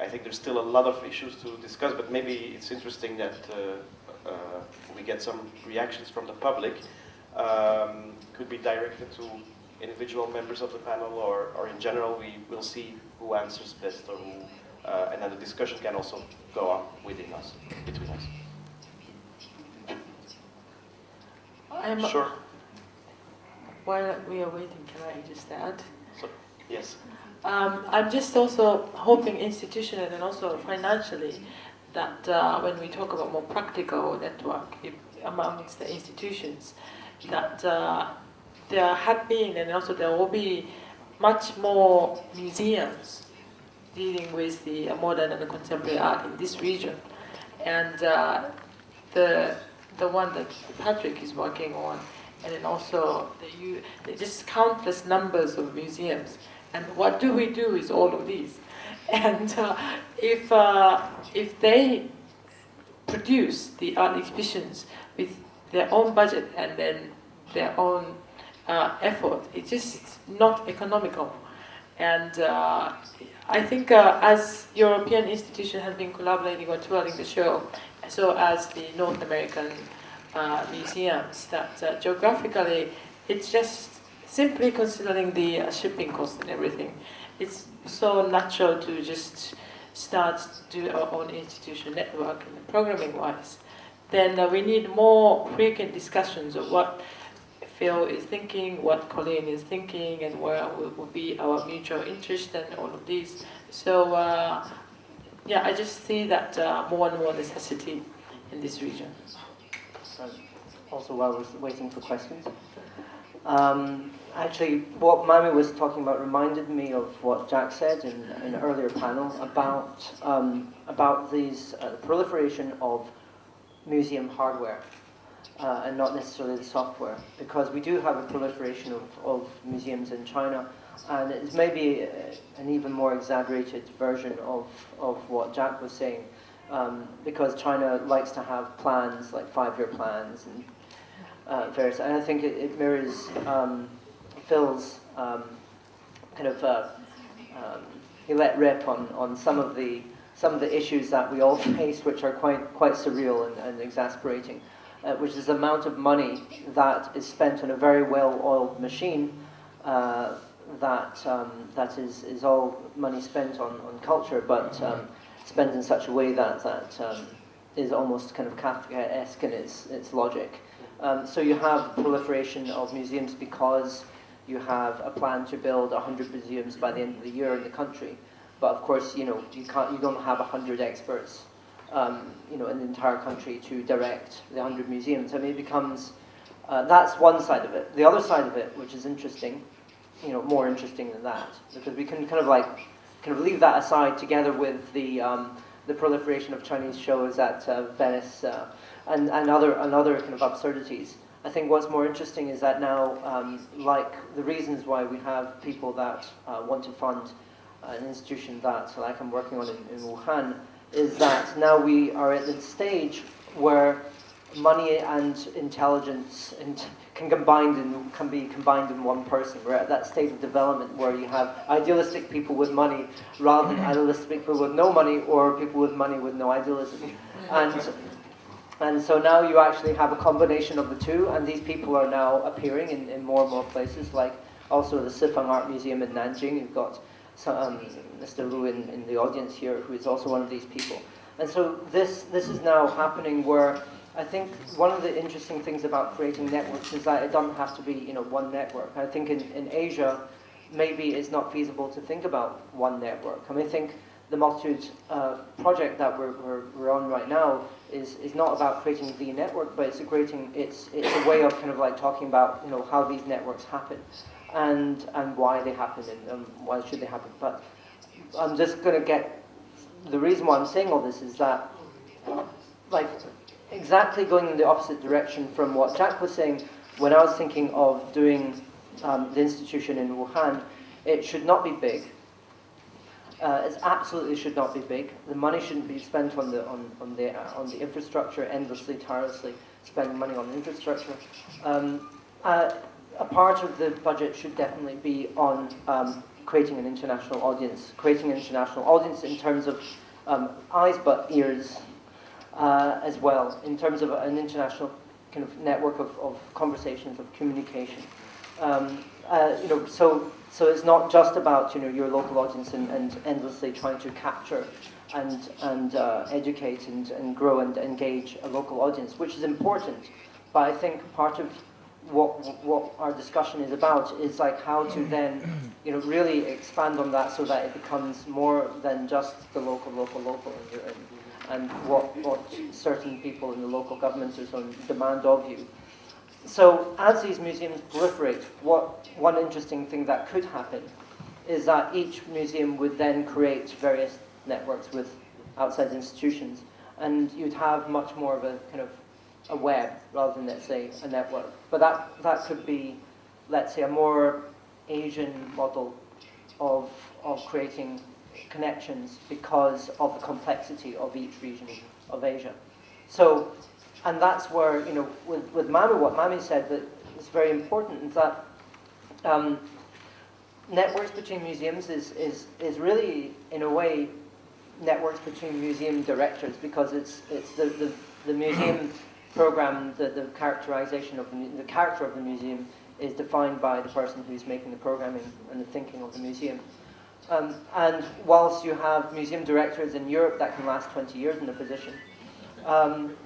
I think there's still a lot of issues to discuss, but maybe it's interesting that we get some reactions from the public. Could be directed to individual members of the panel, or in general, we will see who answers best, or who, and then the discussion can also go on within us, between us. Sure. While we are waiting, can I just add? So, yes. I'm just also hoping institutionally and also financially that when we talk about more practical network amongst the institutions, that there have been and also there will be much more museums dealing with the modern and the contemporary art in this region. And the one that Patrick is working on, and then also just countless numbers of museums. And what do we do with all of these? And if they produce the art exhibitions with their own budget and then their own effort, it's just not economical. And I think as European institutions have been collaborating or touring the show, so as the North American museums, that geographically, it's just simply considering the shipping cost and everything. It's so natural to just start to do our own institution network and programming-wise. Then we need more frequent discussions of what Phil is thinking, what Colleen is thinking, and where will be our mutual interest and all of these. So yeah, I just see that more and more necessity in this region. Also, while we're waiting for questions, actually, what Mami was talking about reminded me of what Jack said in an earlier panel about these proliferation of museum hardware and not necessarily the software, because we do have a proliferation of museums in China, and it's maybe an even more exaggerated version of what Jack was saying, because China likes to have plans, like 5-year plans and various, and I think it mirrors Phil's kind of he let rip on some of the issues that we all face, which are quite surreal and exasperating, which is the amount of money that is spent on a very well-oiled machine that is all money spent on culture, but spent in such a way that is almost kind of Kafkaesque in its logic. So you have proliferation of museums because you have a plan to build 100 museums by the end of the year in the country. But of course, you don't have 100 experts, in the entire country to direct the 100 museums. I mean, it becomes, that's one side of it. The other side of it, which is interesting, more interesting than that, because we can kind of leave that aside together with the proliferation of Chinese shows at Venice and other kind of absurdities. I think what's more interesting is that now, like the reasons why we have people that want to fund an institution that, like I'm working on in Wuhan, is that now we are at the stage where money and intelligence can be combined in one person. We're at that stage of development where you have idealistic people with money rather than idealistic people with no money, or people with money with no idealism. And so now you actually have a combination of the two, and these people are now appearing in more and more places, like also the Sifang Art Museum in Nanjing. You've got Mr. Lu in the audience here, who is also one of these people. And so this is now happening where I think one of the interesting things about creating networks is that it doesn't have to be one network. I think in Asia, maybe it's not feasible to think about one network. I mean, I think the Multitude project that we're on right now is not about creating the network, but it's a way of kind of like talking about how these networks happen and why they happen and why should they happen. But I'm just going to get the reason why I'm saying all this is that like exactly going in the opposite direction from what Jack was saying. When I was thinking of doing the institution in Wuhan, it should not be big. It absolutely should not be big. The money shouldn't be spent on the infrastructure endlessly, tirelessly spending money on the infrastructure. A part of the budget should definitely be on creating an international audience. Creating an international audience in terms of eyes but ears as well, in terms of an international kind of network of conversations, of communication. So it's not just about your local audience and endlessly trying to capture and educate and grow and engage a local audience, which is important. But I think part of what our discussion is about is like how to then really expand on that so that it becomes more than just the local and what certain people in the local governments or so demand of you. So as these museums proliferate, one interesting thing that could happen is that each museum would then create various networks with outside institutions, and you'd have much more of a kind of a web rather than, let's say, a network. But that could be, let's say, a more Asian model of creating connections because of the complexity of each region of Asia. So, and that's where, you know, with Mami, what Mami said that is very important is that networks between museums is really, in a way, networks between museum directors, because it's the museum program, the characterization of the character of the museum is defined by the person who's making the programming and the thinking of the museum. And whilst you have museum directors in Europe that can last 20 years in a position,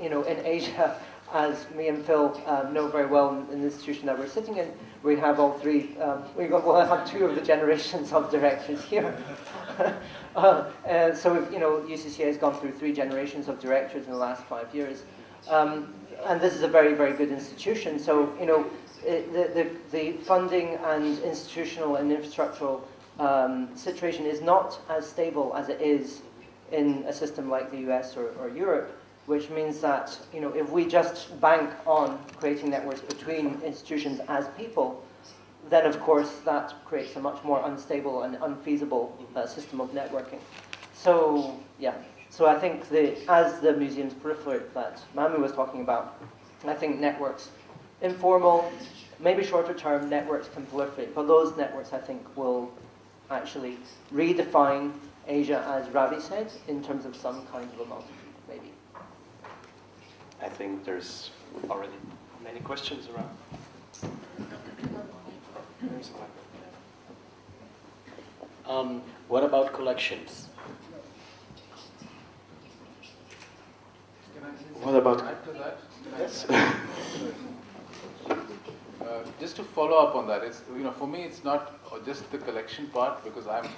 you know, in Asia, as me and Phil know very well in the institution that we're sitting in, we have all three, we'll have two of the generations of directors here. So, we've, you know, UCCA has gone through 3 generations of directors in the last 5 years. And this is a very, very good institution. So, you know, the funding and institutional and infrastructural situation is not as stable as it is in a system like the US or Europe, which means that, you know, if we just bank on creating networks between institutions as people, then of course that creates a much more unstable and unfeasible system of networking. So, yeah. So I think as the museums proliferate that Mami was talking about, I think networks, informal, maybe shorter term networks can proliferate, but those networks I think will actually redefine Asia, as Ravi said, in terms of some kind of a multitude, maybe. I think there's already many questions around. What about collections? What about? Add to that? Yes. Just to follow up on that, it's, you know, for me it's not just the collection part, because I'm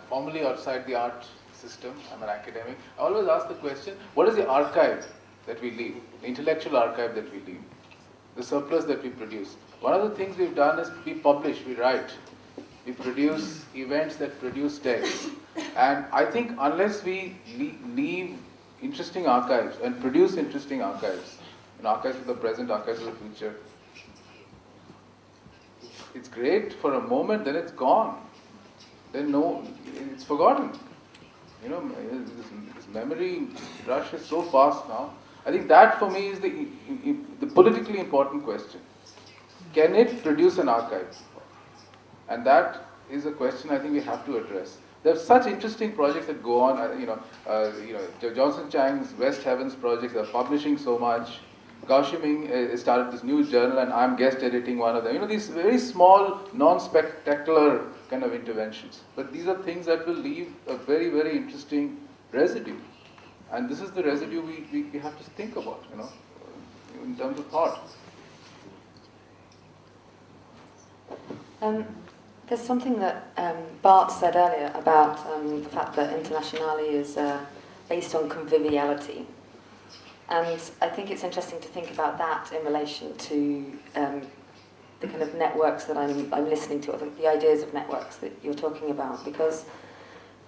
formally outside the art system. I'm an academic. I always ask the question: what is the archive that we leave, the intellectual archive that we leave, the surplus that we produce? One of the things we've done is we publish, we write, we produce events that produce texts, and I think unless we leave interesting archives and produce interesting archives, archives of the present, archives of the future, it's great for a moment, then it's gone. Then it's forgotten. You know, this memory rush is so fast now. I think that for me is the politically important question. Can it produce an archive? And that is a question I think we have to address. There are such interesting projects that go on. Johnson Chang's West Heavens projects are publishing so much. Gao Ximing started this new journal, and I'm guest editing one of them. You know, these very small, non-spectacular kind of interventions. But these are things that will leave a very, very interesting residue. And this is the residue we have to think about, you know, in terms of thought. There's something that Bart said earlier about the fact that Internationale is based on conviviality. And I think it's interesting to think about that in relation to the kind of networks that I'm listening to, or the ideas of networks that you're talking about, because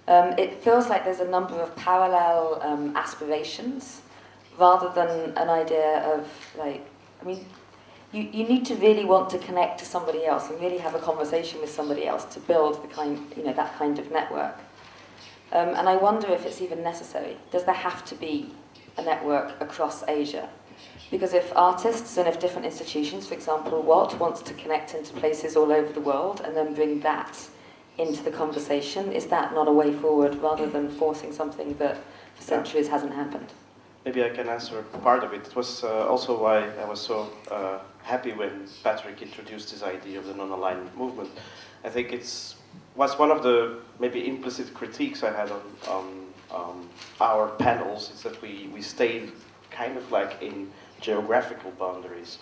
it feels like there's a number of parallel aspirations rather than an idea of, like, I mean, you need to really want to connect to somebody else and really have a conversation with somebody else to build the kind, you know, that kind of network. And I wonder if it's even necessary. Does there have to be a network across Asia? Because if artists and if different institutions, for example, wants to connect into places all over the world and then bring that into the conversation, is that not a way forward rather than forcing something that for centuries hasn't happened? Maybe I can answer part of it. It was also why I was so happy when Patrick introduced this idea of the non-alignment movement. I think was one of the maybe implicit critiques I had on our panels, is that we stayed kind of like in geographical boundaries,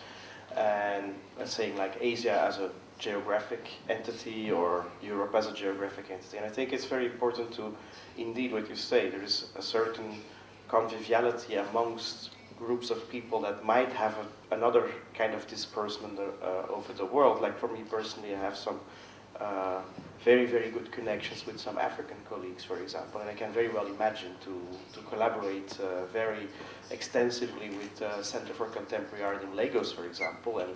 and saying like Asia as a geographic entity or Europe as a geographic entity. And I think it's very important to, indeed, what you say, there is a certain conviviality amongst groups of people that might have another kind of disbursement over the world. Like for me personally, I have some very, very good connections with some African colleagues, for example, and I can very well imagine to collaborate very extensively with Center for Contemporary Art in Lagos, for example, and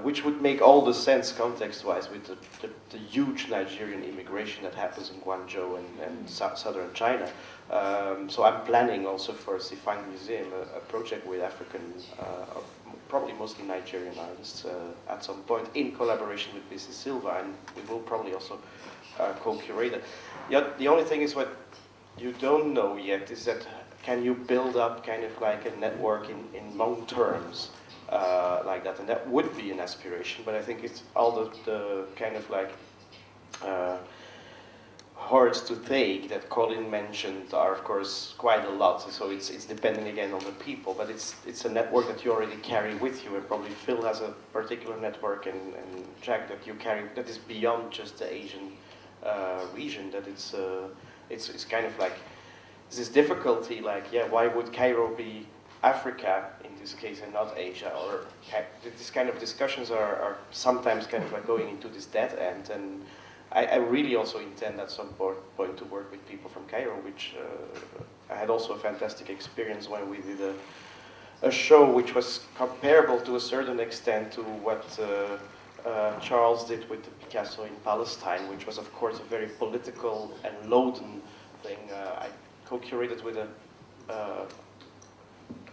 which would make all the sense context-wise with the huge Nigerian immigration that happens in Guangzhou and southern China. So I'm planning also for Sifang Museum a project with African, probably mostly Nigerian artists at some point in collaboration with Mrs. Silva, and we will probably also co-curate it. The only thing is what you don't know yet is that can you build up kind of like a network in long terms like that, and that would be an aspiration, but I think it's all the kind of like hordes to take that Colin mentioned are of course quite a lot, so it's depending again on the people, but it's a network that you already carry with you, and probably Phil has a particular network and Jack that you carry that is beyond just the Asian region, that it's kind of like this difficulty, like, yeah, why would Cairo be Africa in this case and not Asia, or these kind of discussions are sometimes kind of like going into this dead end, and I really also intend at some point to work with people from Cairo, which I had also a fantastic experience when we did a show which was comparable to a certain extent to what Charles did with the Picasso in Palestine, which was of course a very political and loaden thing. I co-curated with a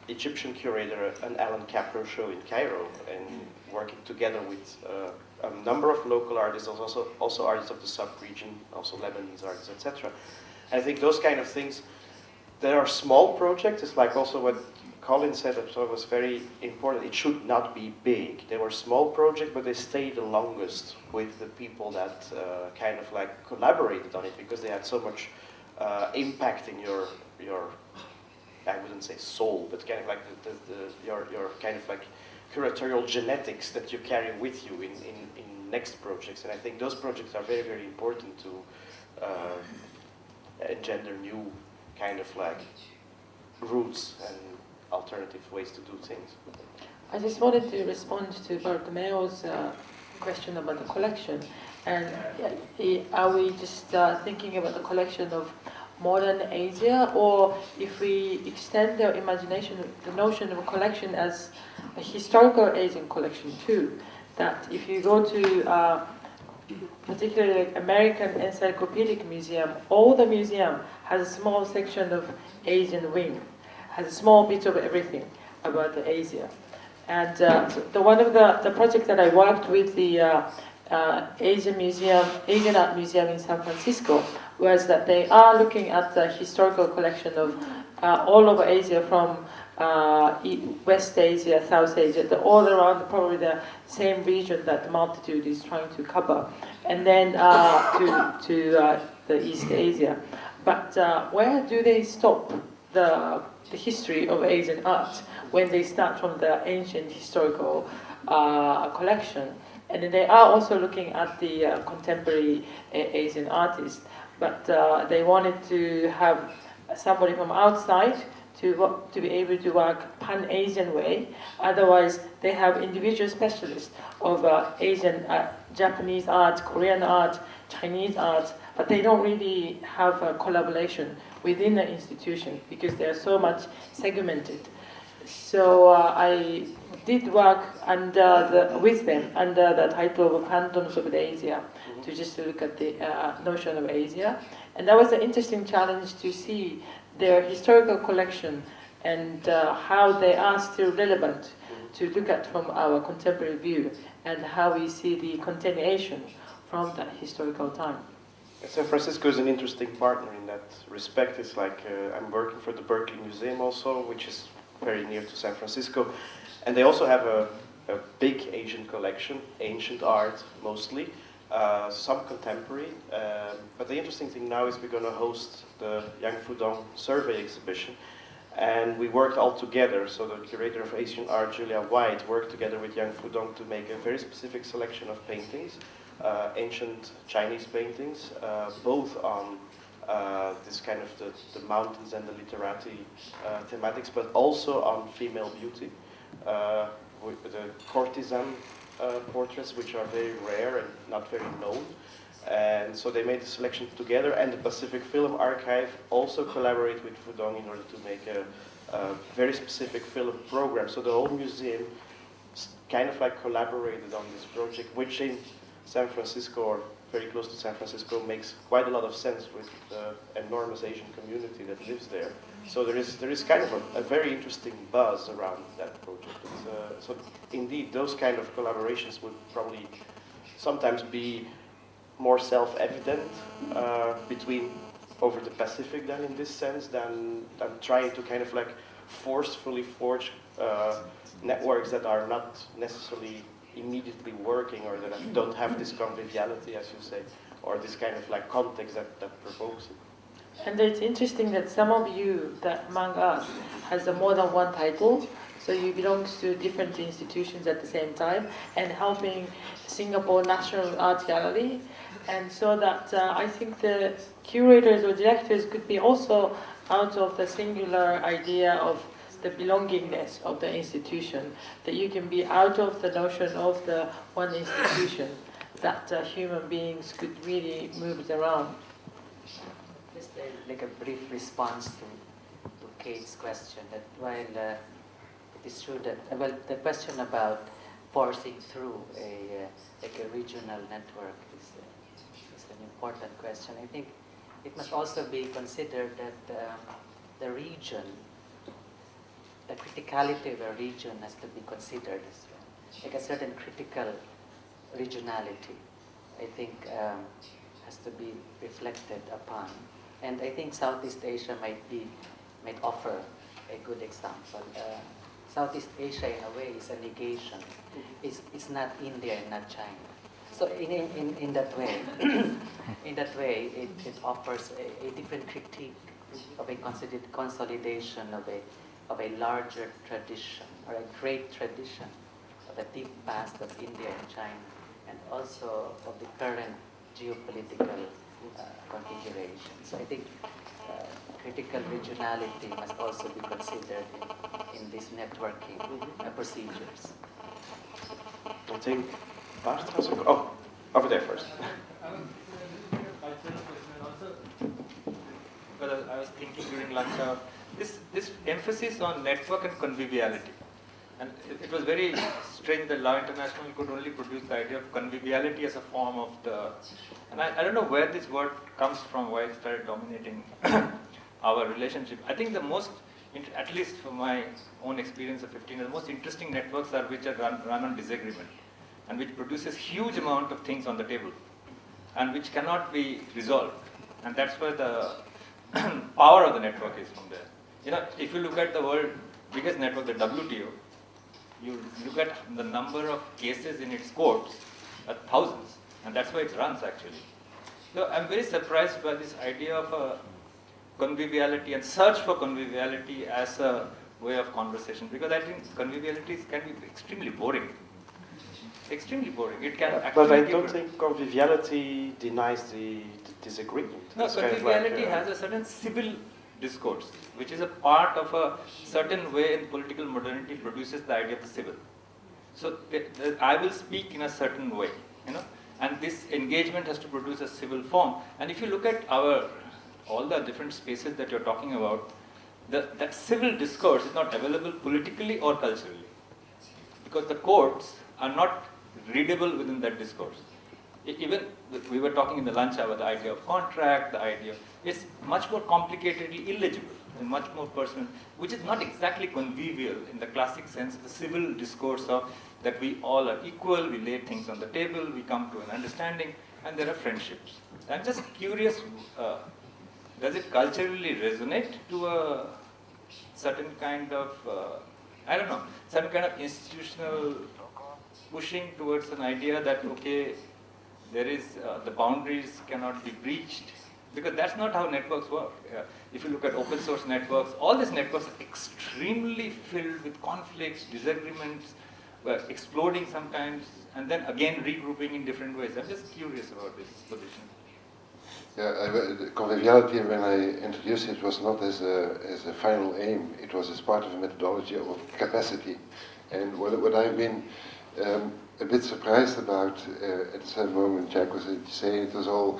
Egyptian curator, an Alan Capro show in Cairo, and working together with a number of local artists, also artists of the sub-region, also Lebanese artists, etc. I think those kind of things, there are small projects. It's like also what Colin said, I thought was very important. It should not be big. They were small projects, but they stayed the longest with the people that kind of like collaborated on it, because they had so much impact in your I wouldn't say soul, but kind of like your kind of like curatorial genetics that you carry with you in next projects. And I think those projects are very, very important to engender new kind of like routes and alternative ways to do things. I just wanted to respond to Bartomeo's question about the collection. And are we just thinking about the collection of modern Asia, or if we extend the imagination, the notion of a collection as a historical Asian collection too, that if you go to particularly like American Encyclopedic Museum, all the museum has a small section of Asian wing, has a small bit of everything about the Asia. And one of the project that I worked with the Asian Art Museum in San Francisco was that they are looking at the historical collection of all over Asia, from West Asia, South Asia, all around probably the same region that the multitude is trying to cover, and then to the East Asia. But where do they stop the history of Asian art when they start from the ancient historical collection? And then they are also looking at the contemporary Asian artists, but they wanted to have somebody from outside to be able to work pan-Asian way. Otherwise, they have individual specialists of Asian, Japanese art, Korean art, Chinese art, but they don't really have a collaboration within the institution because they are so much segmented. So I did work with them under the title of Phantoms of Asia, to just look at the notion of Asia. And that was an interesting challenge to see their historical collection and how they are still relevant to look at from our contemporary view, and how we see the continuation from that historical time. San Francisco is an interesting partner in that respect. It's like I'm working for the Berkeley Museum also, which is very near to San Francisco. And they also have a big Asian collection, ancient art mostly, some contemporary. But the interesting thing now is we're going to host the Yang Fudong survey exhibition. And we worked all together. So the curator of Asian art, Julia White, worked together with Yang Fudong to make a very specific selection of paintings, ancient Chinese paintings, both on this kind of the mountains and the literati thematics, but also on female beauty, with the courtesan portraits, which are very rare and not very known. And so they made the selection together, and the Pacific Film Archive also collaborated with Fudong in order to make a very specific film program. So the whole museum kind of like collaborated on this project, which in San Francisco, or very close to San Francisco, makes quite a lot of sense with the enormous Asian community that lives there. So there is kind of a very interesting buzz around that project. So indeed, those kind of collaborations would probably sometimes be more self-evident between over the Pacific than in this sense than trying to kind of like forcefully forge networks that are not necessarily immediately working, or that don't have this conviviality, as you say, or this kind of like context that provokes it. And it's interesting that some of you that among us has a more than one title, so you belong to different institutions at the same time, and helping Singapore National Art Gallery. And so that I think the curators or directors could be also out of the singular idea of the belongingness of the institution, that you can be out of the notion of the one institution, that human beings could really move around. Just like a brief response to Kate's question, that while it is true that, well, the question about forcing through like a regional network is an important question. I think it must also be considered that the region, the criticality of a region has to be considered as well. Like a certain critical regionality, I think, has to be reflected upon. And I think Southeast Asia might offer a good example. Southeast Asia, in a way, is a negation. It's not India and not China. So in that way, it offers a different critique of a consolidation of a larger tradition, or a great tradition of the deep past of India and China, and also of the current geopolitical configuration. So I think critical regionality must also be considered in these networking procedures. I think Bart has a... Oh, over there first. Well, I was thinking during lunch hour, this emphasis on network and conviviality. And it was very strange that Law International could only produce the idea of conviviality as a form of the... And I don't know where this word comes from, why it started dominating our relationship. I think the most, at least from my own experience of 15 years, the most interesting networks are which are run on disagreement, and which produces huge amount of things on the table, and which cannot be resolved. And that's where the power of the network is from there. You know, if you look at the world biggest network, the WTO, you look at the number of cases in its courts, thousands, and that's why it runs actually. So I'm very surprised by this idea of conviviality and search for conviviality as a way of conversation, because I think conviviality can be extremely boring. Extremely boring. It can actually. But I don't think conviviality denies the disagreement. No, it's conviviality kind of like, has a certain civil discourse, which is a part of a certain way in political modernity produces the idea of the civil. So I will speak in a certain way, you know, and this engagement has to produce a civil form. And if you look at all the different spaces that you're talking about, that civil discourse is not available politically or culturally, because the courts are not readable within that discourse. Even we were talking in the lunch hour, the idea of contract, the idea is much more complicatedly illegible and much more personal, which is not exactly convivial in the classic sense, the civil discourse of that we all are equal, we lay things on the table, we come to an understanding, and there are friendships. I'm just curious, does it culturally resonate to a certain kind of, I don't know, certain kind of institutional pushing towards an idea that, okay, there is, the boundaries cannot be breached, because that's not how networks work. If you look at open source networks, all these networks are extremely filled with conflicts, disagreements, exploding sometimes, and then again regrouping in different ways. I'm just curious about this position. Conviviality, when I introduced it, was not as a final aim. It was as part of a methodology of capacity. And what I've been a bit surprised about at a certain moment, Jack, was saying it was all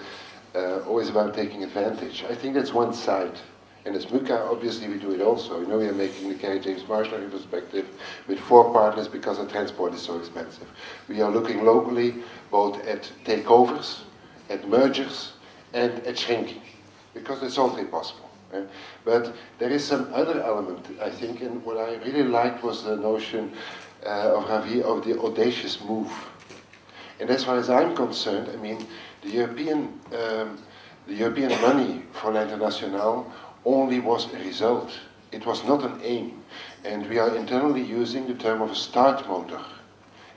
always about taking advantage. I think that's one side. And as MUCA, obviously we do it also. You know, we are making the Kerry James Marshall retrospective with 4 partners because the transport is so expensive. We are looking locally both at takeovers, at mergers, and at shrinking, because it's all possible. But there is some other element, I think, and what I really liked was the notion of Ravi of the audacious move. And as far as I'm concerned, I mean, the European money for l'Internationale only was a result. It was not an aim. And we are internally using the term of a start motor.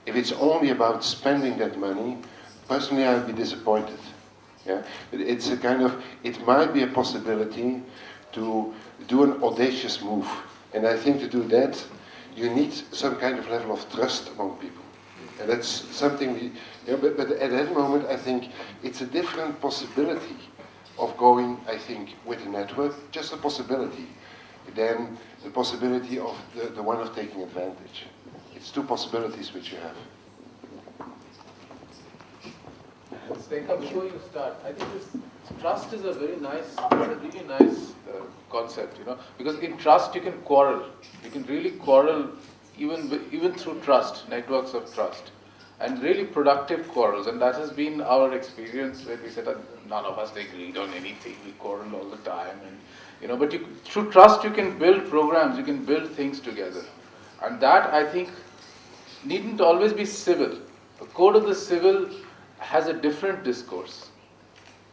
If it's only about spending that money, personally I'd be disappointed. Yeah? It's a kind of, it might be a possibility to do an audacious move. And I think to do that, you need some kind of level of trust among people. And that's something we, you know, but at that moment I think it's a different possibility of going, I think, with a network, just a possibility, than the possibility of the one of taking advantage. It's 2 possibilities which you have. Stenka, before you start, I think this trust is a very nice, really nice concept, you know, because in trust you can quarrel. You can really quarrel even through trust, networks of trust, and really productive quarrels. And that has been our experience where we said that none of us agreed on anything. We quarreled all the time, and you know. But through trust you can build programs, you can build things together, and that I think needn't always be civil. The code of the civil has a different discourse,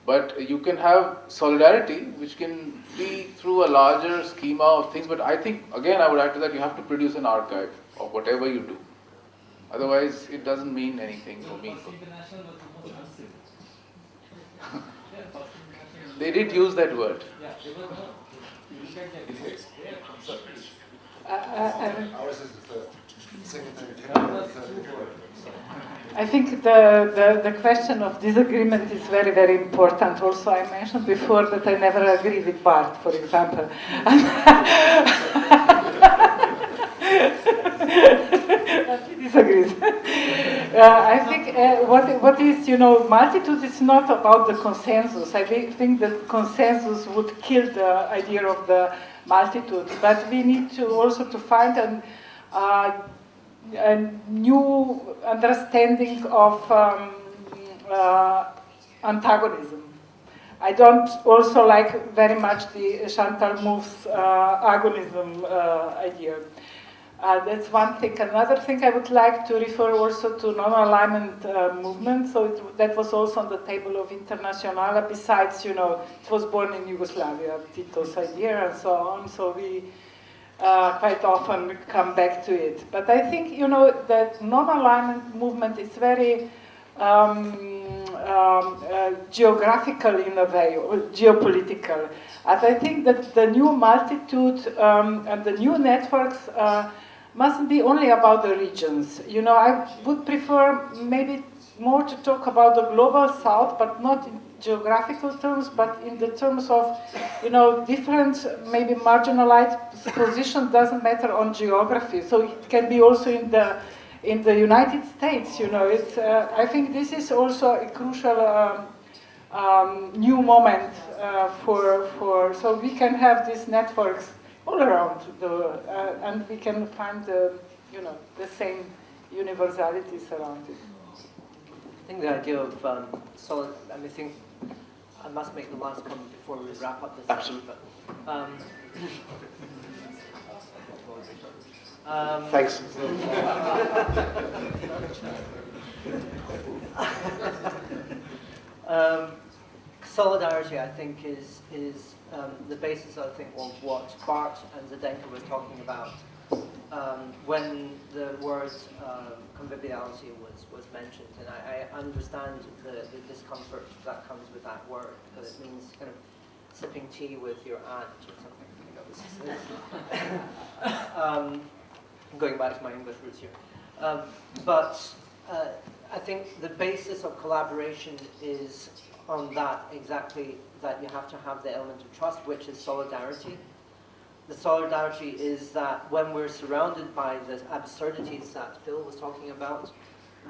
but you can have solidarity, which can be through a larger schema of things. But I think, again, I would add to that, you have to produce an archive of whatever you do. Otherwise, it doesn't mean anything for me. They did use that word. I think the question of disagreement is very, very important. Also, I mentioned before that I never agree with Bart, for example. He disagrees. I think what is, you know, multitude is not about the consensus. I think that consensus would kill the idea of the multitude. But we need to also to find a new understanding of antagonism. I don't also like very much the Chantal Mouffe's agonism idea. That's one thing. Another thing I would like to refer also to non-alignment movement. So that was also on the table of Internationale. Besides, you know, it was born in Yugoslavia, Tito's idea and so on. So we quite often come back to it. But I think, you know, that non-alignment movement is very geographical in a way, or geopolitical. And I think that the new multitude and the new networks mustn't be only about the regions. You know, I would prefer maybe more to talk about the global south, but not in geographical terms, but in the terms of, you know, different, maybe marginalized positions, doesn't matter on geography. So it can be also in the United States, you know. It's, I think this is also a crucial new moment so we can have these networks all around and we can find the same universalities around it. I think the idea of solid. I think I must make the last comment before we wrap up this. Absolutely. Thanks. Solidarity, I think, is the basis, I think, of what Bart and Zdenka were talking about when the word conviviality was mentioned. And I understand the discomfort that comes with that word, because it means kind of sipping tea with your aunt or something. You know, going back to my English roots here. But I think the basis of collaboration is on that exactly, that you have to have the element of trust, which is solidarity. The solidarity is that when we're surrounded by the absurdities that Phil was talking about,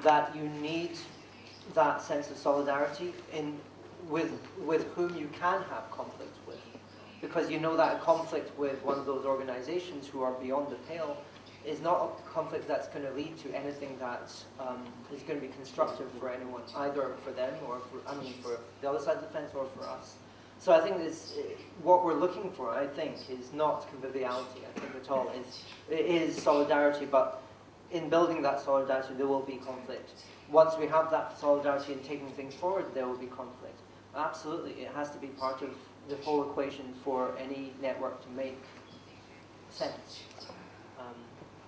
that you need that sense of solidarity with whom you can have conflict with. Because you know that a conflict with one of those organizations who are beyond the pale is not a conflict that's going to lead to anything that is going to be constructive for anyone, either for them or for the other side of the fence or for us. So I think what we're looking for, I think, is not conviviality, I think at all. It is solidarity, but in building that solidarity, there will be conflict. Once we have that solidarity in taking things forward, there will be conflict. Absolutely, it has to be part of the whole equation for any network to make sense.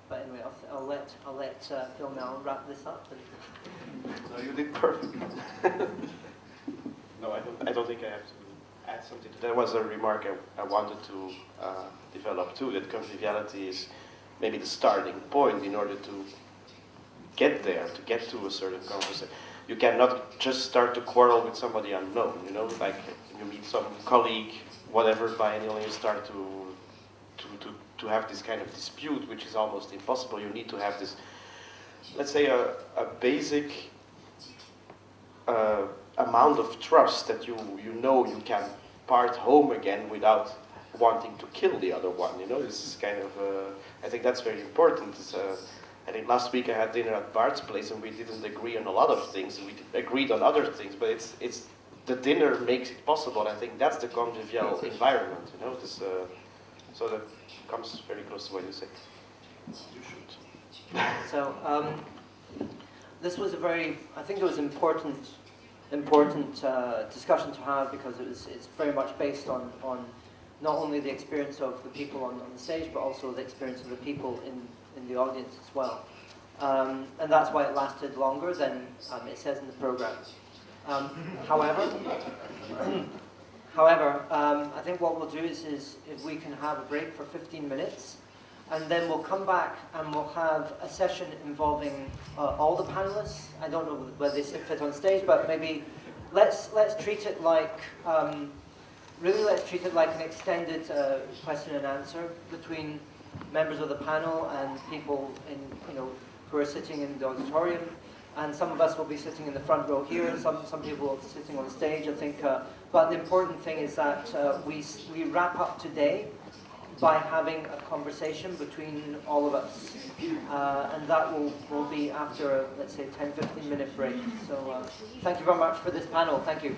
But anyway, I'll let Phil now wrap this up. No, you did perfect. No, I don't think I have to add something. That was a remark I wanted to develop too, that conviviality is maybe the starting point in order to get there, to get to a certain conversation. You cannot just start to quarrel with somebody unknown, you know, like you meet some colleague, whatever, biennial, and you start to have this kind of dispute, which is almost impossible. You need to have this, let's say, a basic amount of trust that you know you can part home again without wanting to kill the other one. You know, this is kind of, I think that's very important. I think last week I had dinner at Bart's place and we didn't agree on a lot of things. We agreed on other things, but it's the dinner makes it possible. I think that's the convivial environment. You know, this, so that comes very close to what you said. You should. So this was a very, I think it was important discussion to have, because it's very much based on not only the experience of the people on the stage, but also the experience of the people in the audience as well. And that's why it lasted longer than it says in the program. However, I think what we'll do is if we can have a break for 15 minutes, and then we'll come back and we'll have a session involving all the panelists. I don't know whether they fit on stage, but maybe let's treat it like really let's treat it like an extended question and answer between members of the panel and people who are sitting in the auditorium. And some of us will be sitting in the front row here, some people will be sitting on stage, I think. But the important thing is that we wrap up today by having a conversation between all of us. And that will be after, let's say, 10-15 minute break. So thank you very much for this panel. Thank you.